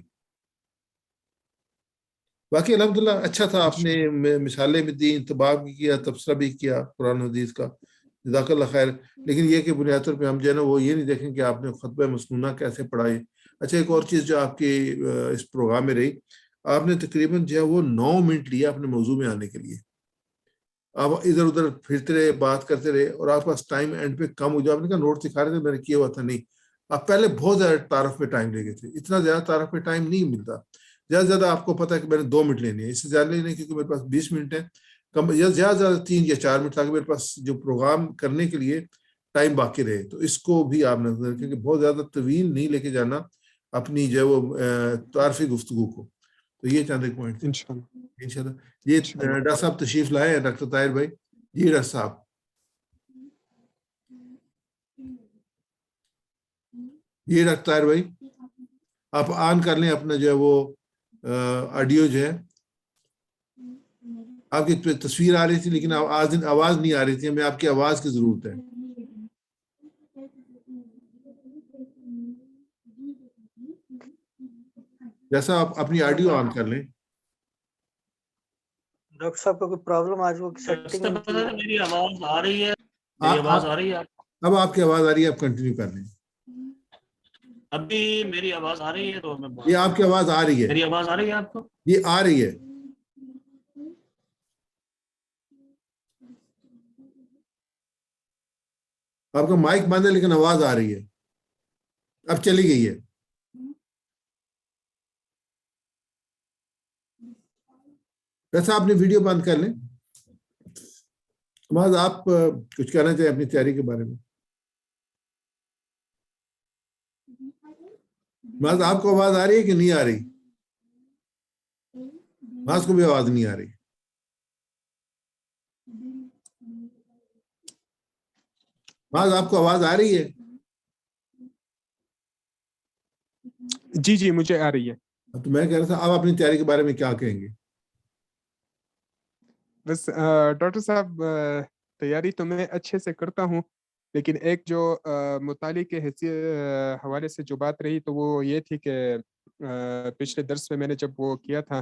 S2: باقی الحمدللہ اچھا تھا, آپ نے مثالیں بھی دی, انتباہ بھی کیا, تبصرہ بھی کیا قرآن حدیث کا, جزاک اللہ خیر. لیکن یہ کہ بنیاد طور پہ ہم جو ہے نا وہ یہ نہیں دیکھیں کہ آپ نے خطبہ مسنونہ کیسے پڑھائی. اچھا ایک اور چیز جو آپ کی اس پروگرام میں رہی, آپ نے تقریباً جو ہے وہ 9 منٹ لیا اپنے موضوع میں آنے کے لیے. آپ ادھر ادھر پھرتے رہے, بات کرتے رہے, اور آپ پاس ٹائم اینڈ پہ کم ہو جائے. آپ نے کہا نوٹ دکھا رہے تھے, میں نے کیا ہوا تھا. نہیں, آپ پہلے بہت زیادہ تعارف پہ ٹائم لے گئے تھے. اتنا زیادہ تعارف پہ ٹائم نہیں ملتا. زیادہ زیادہ آپ کو پتا ہے کہ میں نے 2 منٹ لینے ہیں, اس سے زیادہ نہیں, کیونکہ میرے پاس 20 منٹ ہے. کم یا زیادہ زیادہ 3 یا 4 منٹ تاکہ میرے پاس جو پروگرام کرنے کے لیے ٹائم باقی رہے. تو اس کو بھی آپ نے, کیونکہ بہت زیادہ طویل نہیں لے کے جانا اپنی جو ہے وہ تعارفی گفتگو کو. تو یہ چند ایک پوائنٹ انشاءاللہ. یہ ڈاکٹر صاحب تشریف لائے ہیں, ڈاکٹر طاہر بھائی. جی ڈاکٹر صاحب, یہ ڈاکٹر طاہر بھائی آپ آن کر لیں اپنا جو ہے وہ آڈیو جو ہے. آپ کی تصویر آ رہی تھی لیکن آواز نہیں آ رہی تھی. ہمیں آپ کی آواز کی ضرورت ہے. جیسا آپ اپنی آڈیو آن کر لیں.
S3: ڈاکٹر صاحب کو کوئی پرابلم آج وہ سیٹنگ میں تھی.
S4: میری آواز آ رہی ہے, میری آواز آ رہی ہے.
S2: اب آپ کی آواز آ رہی ہے, آپ کنٹینیو کر لیں.
S4: ابھی میری آواز آ رہی ہے تو میں
S2: یہ آپ کی آواز آ رہی ہے.
S4: میری آواز آ رہی ہے آپ کو؟
S2: یہ آ رہی ہے. آپ کا مائک بند ہے لیکن آواز آ رہی ہے. اب چلی گئی ہے. ویسا آپ نے ویڈیو بند کر لیں. معاذ آپ کچھ کہنا چاہیں اپنی تیاری کے بارے میں؟ معاذ آپ کو آواز آ رہی ہے کہ نہیں آ رہی؟ معاذ کو بھی آواز نہیں آ رہی. معاذ آپ کو آواز آ رہی ہے؟
S1: جی جی مجھے آ رہی ہے.
S2: تو میں کہہ رہا تھا آپ اپنی تیاری کے بارے میں کیا کہیں گے؟
S1: بس ڈاکٹر صاحب تیاری تو میں اچھے سے کرتا ہوں, لیکن ایک جو مطالعے کے حوالے سے جو بات رہی تو وہ یہ تھی کہ پچھلے درس میں نے جب وہ کیا تھا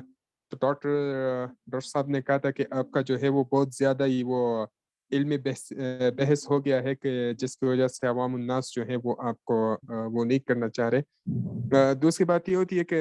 S1: تو ڈاکٹر صاحب نے کہا تھا کہ آپ کا جو ہے وہ بہت زیادہ ہی وہ علمی بحث ہو گیا ہے کہ جس کی وجہ سے عوام الناس جو ہے وہ آپ کو وہ نہیں کرنا چاہ رہے. دوسری بات یہ ہوتی ہے کہ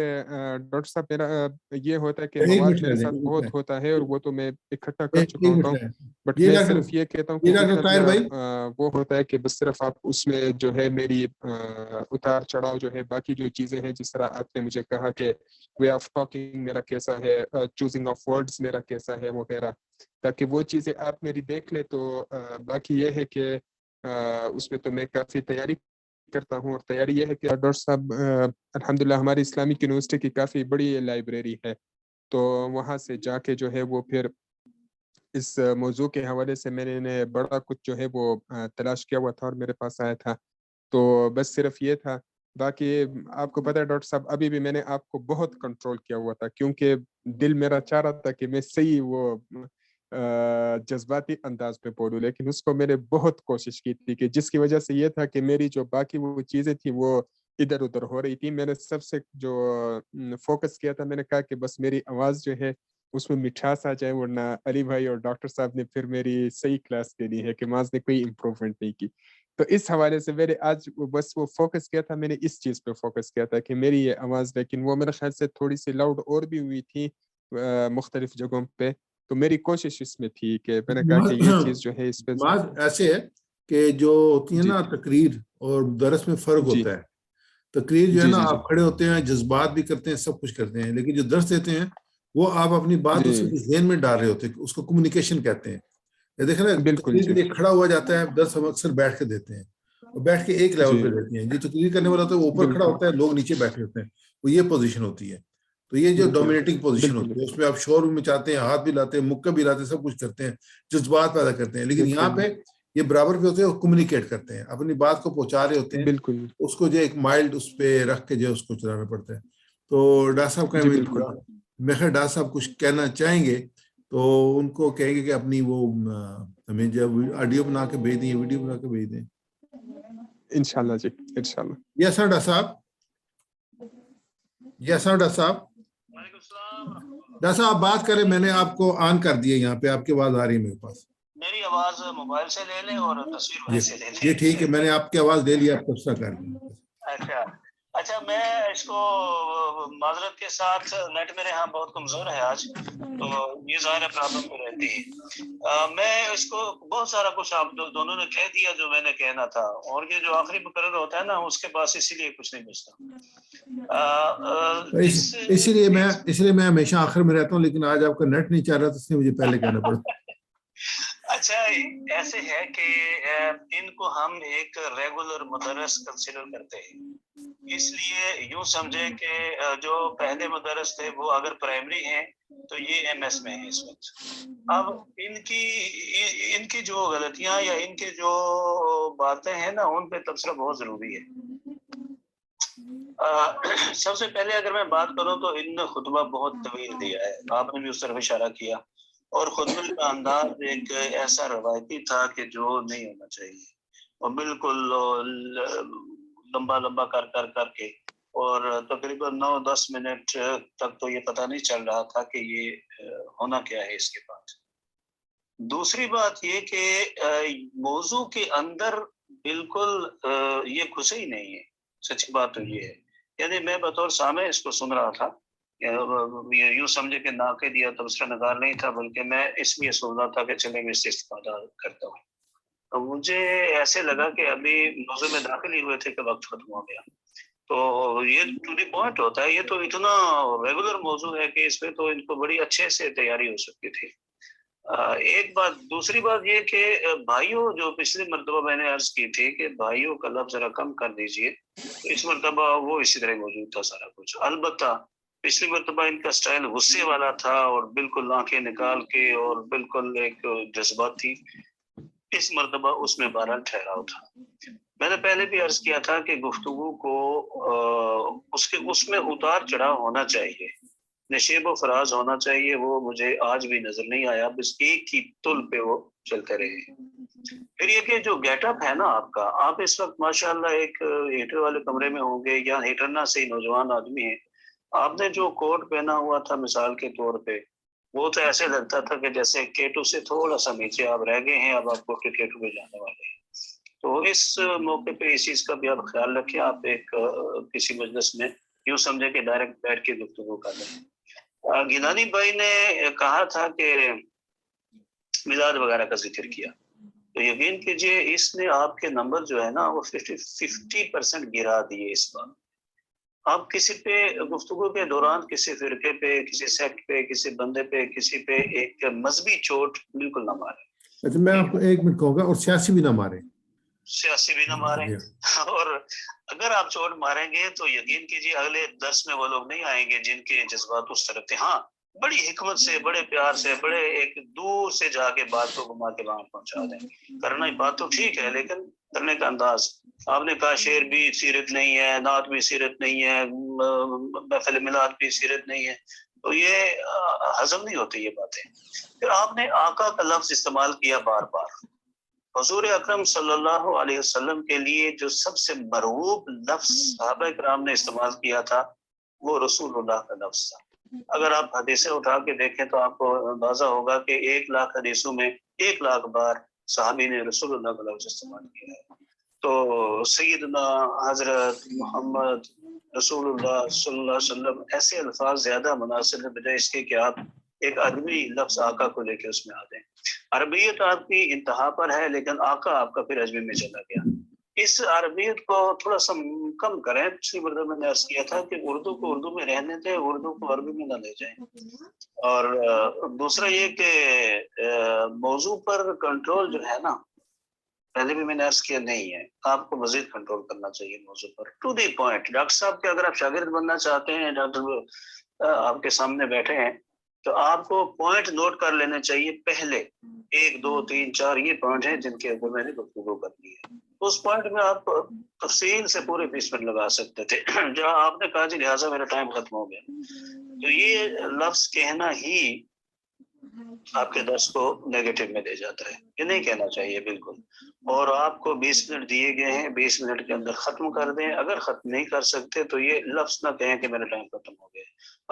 S1: ڈاکٹر صاحب میرا یہ ہوتا ہے کہ مواد میرے ساتھ بہت ہوتا ہے اور وہ تو میں اکٹھا کر چکا ہوتا ہوں, بٹ میں صرف یہ کہتا ہوں کہ جتنا وہ ہوتا ہے کہ بس صرف آپ اس میں جو ہے میری اتار چڑھاؤ جو ہے باقی جو چیزیں ہیں, جس طرح آپ نے مجھے کہا کہ وے آف ٹاکنگ میرا کیسا ہے, چوزنگ آف ورڈز میرا کیسا ہے وغیرہ, تاکہ وہ چیزیں آپ میری دیکھ لیں. تو باقی یہ ہے کہ اس میں تو میں کافی تیاری کرتا ہوں, اور تیاری یہ ہے کہ ڈاکٹر صاحب الحمدللہ ہماری اسلامک یونیورسٹی کی کافی بڑی لائبریری ہے, تو وہاں سے جا کے جو ہے وہ پھر اس موضوع کے حوالے سے میں نے بڑا کچھ جو ہے وہ تلاش کیا ہوا تھا اور میرے پاس آیا تھا. تو بس صرف یہ تھا. باقی آپ کو پتہ ہے ڈاکٹر صاحب, ابھی بھی میں نے آپ کو بہت کنٹرول کیا ہوا تھا, کیونکہ دل میرا چاہ رہا تھا کہ میں صحیح وہ جذباتی انداز میں بولوں, لیکن اس کو میں نے بہت کوشش کی تھی, کہ جس کی وجہ سے یہ تھا کہ میری جو باقی وہ چیزیں تھیں وہ ادھر ادھر ہو رہی تھی. میں نے سب سے جو فوکس کیا تھا, میں نے کہا کہ بس میری آواز جو ہے اس میں مٹھاس آ جائے, ورنہ علی بھائی اور ڈاکٹر صاحب نے پھر میری صحیح کلاس لینی ہے کہ معاذ نے کوئی امپروومنٹ نہیں کی. تو اس حوالے سے میں نے آج بس وہ فوکس کیا تھا, میں نے اس چیز پہ فوکس کیا تھا کہ میری یہ آواز, لیکن وہ میرے خیال سے تھوڑی سی لاؤڈ اور بھی ہوئی تھی مختلف جگہوں پہ. تو میری کوشش اس میں تھی کہ میں نے کہا کہ یہ چیز جو ہے اس پہ
S2: ایسے ہے کہ جو ہوتی ہے
S1: جی
S2: نا تقریر اور درس میں فرق
S1: جی
S2: ہوتا ہے. تقریر جو ہے
S1: جی
S2: نا
S1: جی جی
S2: آپ کھڑے ہوتے ہیں, جذبات بھی کرتے ہیں, سب کچھ کرتے ہیں, لیکن جو درس دیتے ہیں وہ آپ اپنی بات اس
S1: جی
S2: کے ذہن میں ڈال رہے ہوتے ہیں, اس کو کمیونیکیشن کہتے ہیں. یہ دیکھیں نا,
S1: بالکل
S2: تقریر کے
S1: جی
S2: لیے کھڑا ہوا جاتا ہے, درس ہم اکثر بیٹھ کے دیتے ہیں, اور بیٹھ کے ایک لیول
S1: جی
S2: پہ دیتے ہیں. جو تقریر کرنے والا ہوتا ہے وہ اوپر کھڑا
S1: بالکل
S2: ہوتا ہے, لوگ نیچے بیٹھے ہوتے ہیں, وہ یہ پوزیشن ہوتی ہے. تو یہ جو
S1: بالکل
S2: ڈومینیٹنگ پوزیشن
S1: بالکل
S2: ہوتی ہے اس میں آپ شور بھی مچاتے ہیں, ہاتھ بھی لاتے ہیں, مکہ بھی لاتے ہیں, سب کچھ کرتے ہیں, جذبات پیدا کرتے ہیں. لیکن یہاں
S1: بالکل
S2: پہ یہ برابر پہ ہوتے ہیں, وہ کمیونیکیٹ کرتے ہیں, اپنی بات کو پہنچا رہے ہوتے ہیں,
S1: بالکل
S2: اس کو جو ایک مائلڈ اس پہ رکھ کے جو اس کو چلانا پڑتا ہے. تو ڈاکٹر صاحب کا
S1: جی بالکل
S2: میں خیر ڈاکٹر صاحب کچھ کہنا چاہیں گے تو ان کو کہیں گے کہ اپنی وہ ہمیں جب آڈیو بنا کے بھیج دیں, ویڈیو بنا کے بھیج دیں.
S1: انشاءاللہ جی انشاءاللہ.
S2: یس سر ڈاکٹر صاحب, یس سر ڈاکٹر صاحب.
S4: وعلیکم السلام ورحمۃ اللہ.
S2: ڈاکٹر صاحب آپ بات کریں, میں نے آپ کو آن کر دیا, یہاں پہ آپ کی آواز آ رہی ہے میرے پاس.
S4: میری آواز موبائل سے لے لیں اور تصویر وہیں سے لے لیں.
S2: یہ ٹھیک ہے, میں نے آپ کی آواز لے لی, آپ تبصرہ کر لیں.
S4: اچھا میں اس کو معذرت کے ساتھ, نیٹ میرے ہاں بہت کمزور ہے آج, تو یہ ظاہر پرابلم تو رہتی ہے. میں اس کو بہت سارا کچھ آپ دونوں نے کہہ دیا جو میں نے کہنا تھا, اور یہ جو آخری مقرر ہوتا ہے نا اس کے پاس اسی لیے کچھ نہیں بچتا.
S2: اسی لیے میں ہمیشہ آخر میں رہتا ہوں, لیکن آج آپ کا نیٹ نہیں چل رہا تو اس لیے مجھے پہلے کہنا پڑا.
S4: اچھا ایسے ہے کہ ان کو ہم ایک ریگولر مدرس کنسیڈر کرتے ہیں, اس لیے یوں سمجھے کہ جو پہلے مدرس تھے وہ اگر پرائمری ہیں تو یہ ایم ایس میں ہیں اس وقت. اب ان کی جو غلطیاں یا ان کے جو باتیں ہیں نا ان پہ تبصرہ بہت ضروری ہے. سب سے پہلے اگر میں بات کروں تو ان نے خطبہ بہت طویل دیا ہے, آپ نے بھی اس طرف اشارہ کیا, اور خطبے کا انداز ایک ایسا روایتی تھا کہ جو نہیں ہونا چاہیے, اور بالکل لمبا لمبا کر کے, اور تقریباً 9-10 منٹ تک تو یہ پتہ نہیں چل رہا تھا کہ یہ ہونا کیا ہے اس کے بعد. دوسری بات یہ کہ موضوع کے اندر بالکل یہ گھسے ہی نہیں ہے. سچی بات تو یہ ہے, یعنی میں بطور سامع اس کو سن رہا تھا, یوں سمجھے کہ ناقد یا تبصرہ نگار نہیں تھا, بلکہ میں اس لیے سن رہا تھا کہ چلے میں اس سے استفادہ کرتا ہوں. تو مجھے ایسے لگا کہ ابھی موضوع میں داخل ہی ہوئے تھے کہ وقت ختم ہو گیا. تو یہ ٹو دی پوائنٹ ہوتا ہے, یہ تو اتنا ریگولر موضوع ہے کہ اس پہ تو ان کو بڑی اچھے سے تیاری ہو سکتی تھی. ایک بات. دوسری بات یہ کہ بھائیوں, جو پچھلی مرتبہ میں نے عرض کی تھی کہ بھائیوں کا لفظ ذرا کم کر دیجئے, اس مرتبہ وہ اسی طرح موجود تھا سارا کچھ. البتہ پچھلی مرتبہ ان کا سٹائل غصے والا تھا اور بالکل آنکھیں نکال کے اور بالکل ایک جذبات تھی. اس مرتبہ اس میں بہرحال ٹھہراؤ تھا. میں نے پہلے بھی عرض کیا تھا کہ گفتگو کو اس میں اتار چڑھاؤ ہونا چاہیے, نشیب و فراز ہونا چاہیے. وہ مجھے آج بھی نظر نہیں آیا, بس ایک ہی تل پہ وہ چلتے رہے. پھر یہ کہ جو گیٹ اپ ہے نا آپ کا, آپ اس وقت ماشاءاللہ ایک ہیٹر والے کمرے میں ہوں گے یا ہیٹر نہ سے نوجوان آدمی ہیں. آپ نے جو کوٹ پہنا ہوا تھا مثال کے طور پہ, وہ تو ایسے لگتا تھا کہ جیسے K2 سے تھوڑا سا نیچے آپ رہ گئے ہیں, اب آپ کو K2 پہ جانے والے ہیں. تو اس موقع پہ اس چیز کا بھی آپ خیال رکھیں. آپ ایک کسی مجلس میں یوں سمجھے کہ ڈائریکٹ بیٹھ کے گفتگو کر رہے ہیں. گیلانی بھائی نے کہا تھا کہ میلاد وغیرہ کا ذکر کیا, تو یقین کیجئے اس نے آپ کے نمبر جو ہے نا وہ 50% گرا دیے اس بار. آپ کسی پہ گفتگو کے دوران کسی فرقے پہ، کسی سیکٹ پہ، کسی بندے پہ، کسی پہ ایک مذہبی چوٹ بالکل نہ ماریں.
S2: اچھا میں آپ کو ایک منٹ کہوں گا، اور سیاسی بھی نہ ماریں،
S4: سیاسی بھی نہ ماریں. اور اگر آپ چوٹ ماریں گے تو یقین کیجیے اگلے درس میں وہ لوگ نہیں آئیں گے جن کے جذبات اس طرف تھے. ہاں بڑی حکمت سے، بڑے پیار سے، بڑے ایک دور سے جا کے بات کو گھما کے وہاں پہنچا دیں. کرنا ہی بات تو ٹھیک ہے، لیکن کرنے کا انداز. آپ نے کہا شعر بھی سیرت نہیں ہے، نعت بھی سیرت نہیں ہے، محفل میلاد بھی سیرت نہیں ہے، تو یہ ہضم نہیں ہوتی یہ باتیں. پھر آپ نے آقا کا لفظ استعمال کیا بار بار. حضور اکرم صلی اللہ علیہ وسلم کے لیے جو سب سے مرغوب لفظ صحابہ کرام نے استعمال کیا تھا وہ رسول اللہ کا لفظ تھا. اگر آپ حدیثیں اٹھا کے دیکھیں تو آپ کو اندازہ ہوگا کہ 1,00,000 حدیثوں میں 1,00,000 بار صحابی نے رسول اللہ کا لفظ استعمال کیا ہے. تو سیدنا حضرت محمد رسول اللہ صلی اللہ علیہ وسلم ایسے الفاظ زیادہ مناسب ہے بجائے اس کے کہ آپ ایک ادبی لفظ آقا کو لے کے اس میں آ دیں. عربیت آپ کی انتہا پر ہے لیکن آقا آپ کا پھر عجمی میں چلا گیا. اس عربیت کو تھوڑا سا کم کریں. پچھلی مرتبہ میں نے عرض کیا تھا کہ اردو کو اردو میں رہنے دیں، اردو کو عربی میں نہ لے جائیں. اور دوسرا یہ کہ موضوع پر کنٹرول جو ہے نا، پہلے بھی میں نے عرض کیا نہیں ہے، آپ کو مزید کنٹرول کرنا چاہیے موضوع پر. To the point. ڈاکٹر صاحب کے اگر آپ شاگرد بننا چاہتے ہیں، ڈاکٹر آپ کے سامنے بیٹھے ہیں، تو آپ کو پوائنٹ نوٹ کر لینے چاہیے. پہلے 1 2 3 4 یہ پوائنٹ ہیں جن کے اوپر میں نے گفتگو کرنی ہے. اس پوائنٹ میں آپ تفصیل سے پورے 20 منٹ لگا سکتے تھے. جہاں آپ نے کہا جی لہٰذا میرا ٹائم ختم ہو گیا، تو یہ لفظ کہنا ہی آپ کے درس کو نیگیٹو میں لے جاتا ہے. یہ نہیں کہنا چاہیے بالکل. اور آپ کو 20 منٹ دیے گئے ہیں، 20 منٹ کے اندر ختم کر دیں. اگر ختم نہیں کر سکتے تو یہ لفظ نہ کہیں کہ میرا ٹائم ختم ہو گیا،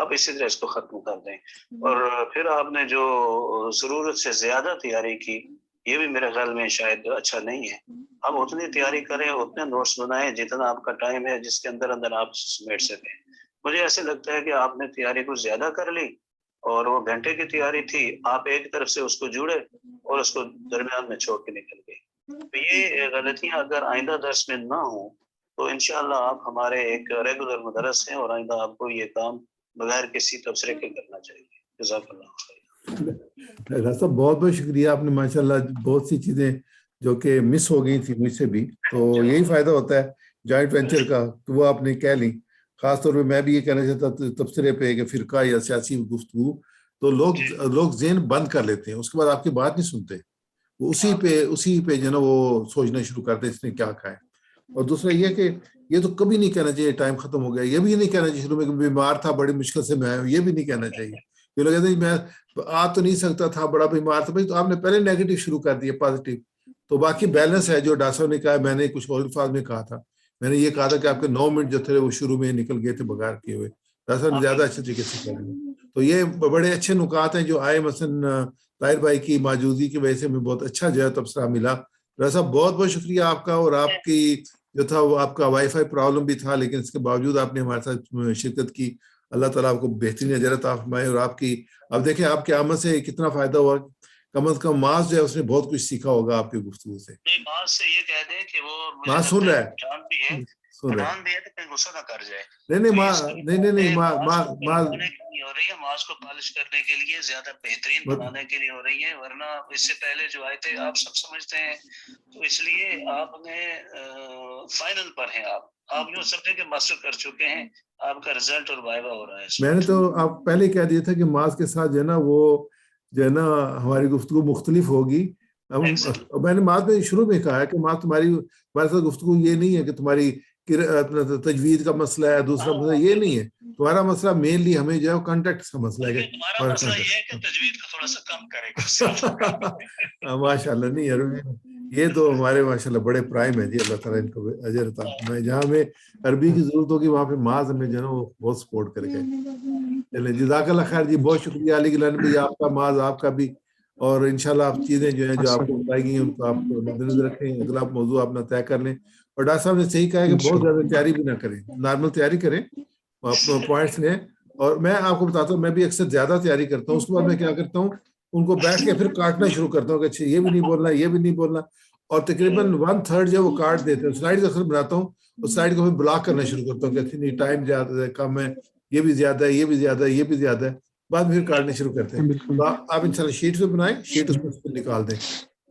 S4: آپ اسی طرح اس کو ختم کر دیں. اور پھر آپ نے جو ضرورت سے زیادہ تیاری کی، یہ بھی میرے خیال میں شاید اچھا نہیں ہے. آپ اتنی تیاری کریں، اتنے نوٹس بنائیں جتنا آپ کا ٹائم ہے جس کے اندر آپ سمیٹ سکیں. مجھے ایسے لگتا ہے کہ آپ نے تیاری کو زیادہ کر لی، اور وہ گھنٹے کی تیاری تھی، آپ ایک طرف سے اس کو جڑے اور اس کو درمیان میں چھوڑ کے نکل گئے. تو یہ غلطیاں اگر آئندہ درس میں نہ ہوں تو انشاءاللہ آپ ہمارے ایک ریگولر مدرس ہیں، اور آئندہ آپ کو یہ کام بغیر کسی تبصرے کے کرنا چاہیے. جزاک اللہ خیر.
S2: ڈاکٹر صاحب بہت بہت شکریہ. آپ نے ماشاءاللہ بہت سی چیزیں جو کہ مس ہو گئی تھی مجھ سے بھی، تو یہی فائدہ ہوتا ہے جوائنٹ وینچر کا کہ وہ آپ نے کہہ لی. خاص طور پہ میں بھی یہ کہنا چاہتا تبصرے پہ کہ فرقہ یا سیاسی گفتگو تو لوگ ذہن بند کر لیتے ہیں، اس کے بعد آپ کی بات نہیں سنتے، وہ اسی پہ جو ہے نا وہ سوچنا شروع کرتے ہیں اس نے کیا کہا ہے. اور دوسرا یہ کہ یہ تو کبھی نہیں کہنا چاہیے ٹائم ختم ہو گیا. یہ بھی نہیں کہنا چاہیے شروع میں کہ بیمار تھا بڑی مشکل سے میں آیا ہوں، یہ بھی نہیں کہنا چاہیے. یہ لوگ کہتے ہیں میں آ تو نہیں سکتا تھا، بڑا بیمار تھا. بھائی تو آپ نے پہلے نیگیٹو شروع کر دیا، پازیٹیو. تو باقی بیلنس ہے جو ڈاکٹر صاحب نے کہا. میں نے کچھ اور الفاظ میں کہا تھا، میں نے یہ کہا تھا کہ آپ کے 9 منٹ جو تھے وہ شروع میں نکل گئے تھے بغیر کیے ہوئے. ڈاکٹر صاحب نے زیادہ اچھے طریقے سے کہا. تو یہ بڑے اچھے نکات ہیں جو آئے. مثلاً طاہر بھائی کی موجودگی کی وجہ سے ہمیں بہت اچھا جو ہے تبصرہ ملا. ڈاکٹر صاحب بہت بہت شکریہ آپ کا. اور آپ کی جو تھا وہ آپ کا وائی فائی پرابلم بھی تھا، لیکن اس کے باوجود آپ نے ہمارے ساتھ شرکت کی. اللہ تعالیٰ آپ کو بہترین اجر عطا فرمائے. اور آپ کی اب دیکھیں آپ کی آمد سے کتنا فائدہ ہوا. کم از کم معاذ جو ہے اس نے بہت کچھ سیکھا ہوگا آپ کی گفتگو سے.
S4: نہیں، معاذ سے یہ کہہ دیں کہ وہ
S2: معاذ سن رہا ہے،
S4: جان بھی ہے،
S2: سن رہا
S4: جان بھی ہے، تو کہیں غصہ نہ کر جائے.
S2: نہیں
S4: ہو رہی ہے معاذ کو پالش کرنے کے لیے، زیادہ بہترین بنانے کے لیے ہو رہی ہے. ورنہ اس سے پہلے جو آئے تھے آپ سب سمجھتے ہیں، تو اس لیے آپ نے فائنل پر ہیں. آپ یوں سمجھیں کہ ماسٹر کر چکے ہیں. آپ کا رزلٹ اور وائیوا ہو رہا ہے.
S2: میں نے تو آپ پہلے کہہ دیا تھا کہ معاذ کے ساتھ جو ہے نا وہ جو ہے نا ہماری گفتگو مختلف ہوگی. میں نے معاذ میں شروع میں کہا ہے کہ معاذ تمہارے ساتھ گفتگو یہ نہیں ہے کہ تمہاری تجوید کا مسئلہ ہے، دوسرا مسئلہ یہ نہیں ہے. تمہارا مسئلہ مینلی ہمیں جو ہے کانٹیکٹ کا مسئلہ ہے.
S4: تمہارا مسئلہ یہ ہے کہ تجوید کو تھوڑا سا کم کرے گا.
S2: ماشاء اللہ. نہیں عربی یہ تو ہمارے ماشاء اللہ بڑے پرائم ہے جی. اللہ تعالیٰ ان کو اجر عطا فرمائے. جہاں ہمیں عربی کی ضرورت ہوگی وہاں پہ معاذ ہمیں جو ہے نا وہ بہت سپورٹ کر کے. چلیں جزاک اللہ خیر جی. بہت شکریہ علی گلانی بھائی آپ کا، معاذ آپ کا بھی. اور انشاءاللہ آپ چیزیں جو ہیں جو آپ کو بتائی گئی ہیں ان کو آپ مد نظر رکھیں. اگلا موضوع آپ نہ طے کر لیں. اور ڈاکٹر صاحب نے صحیح کہا ہے کہ بہت زیادہ تیاری بھی نہ کریں، نارمل تیاری کریں، پوائنٹس لیں. اور میں آپ کو بتاتا ہوں میں بھی اکثر زیادہ تیاری کرتا ہوں. اس کے بعد میں کیا کرتا ہوں ان کو بیٹھ کے پھر کاٹنا شروع کرتا ہوں کہ اچھا یہ بھی نہیں بولنا، یہ بھی نہیں بولنا. اور تقریباً 1/3 جو وہ کاٹ دیتے ہیں. سلائڈ اکثر بناتا ہوں اور سلائڈ کو میں بلاک کرنا شروع کرتا ہوں کہ نہیں ٹائم زیادہ ہے, کم ہے, یہ بھی زیادہ ہے, یہ بھی زیادہ ہے, یہ بھی زیادہ ہے, بعد میں پھر کاٹنے شروع کرتے ہیں. تو آپ انشاءاللہ شیٹ پہ بنائیں, شیٹ اس میں نکال دیں.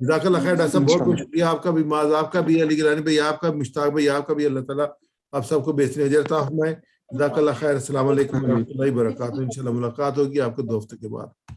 S2: جزاک اللہ خیر ڈاکٹر صاحب, بہت بہت شکریہ آپ کا بھی, معاذ آپ کا بھی, علی گیلانی بھائی آپ کا, مشتاق بھائی آپ کا بھی. اللہ تعالیٰ آپ سب کو بہترین اجر عطا فرمائے. جزاک اللہ خیر. السلام علیکم ورحمۃ اللہ وبرکاتہ. انشاءاللہ ملاقات ہوگی آپ کو 2 ہفتے کے بعد.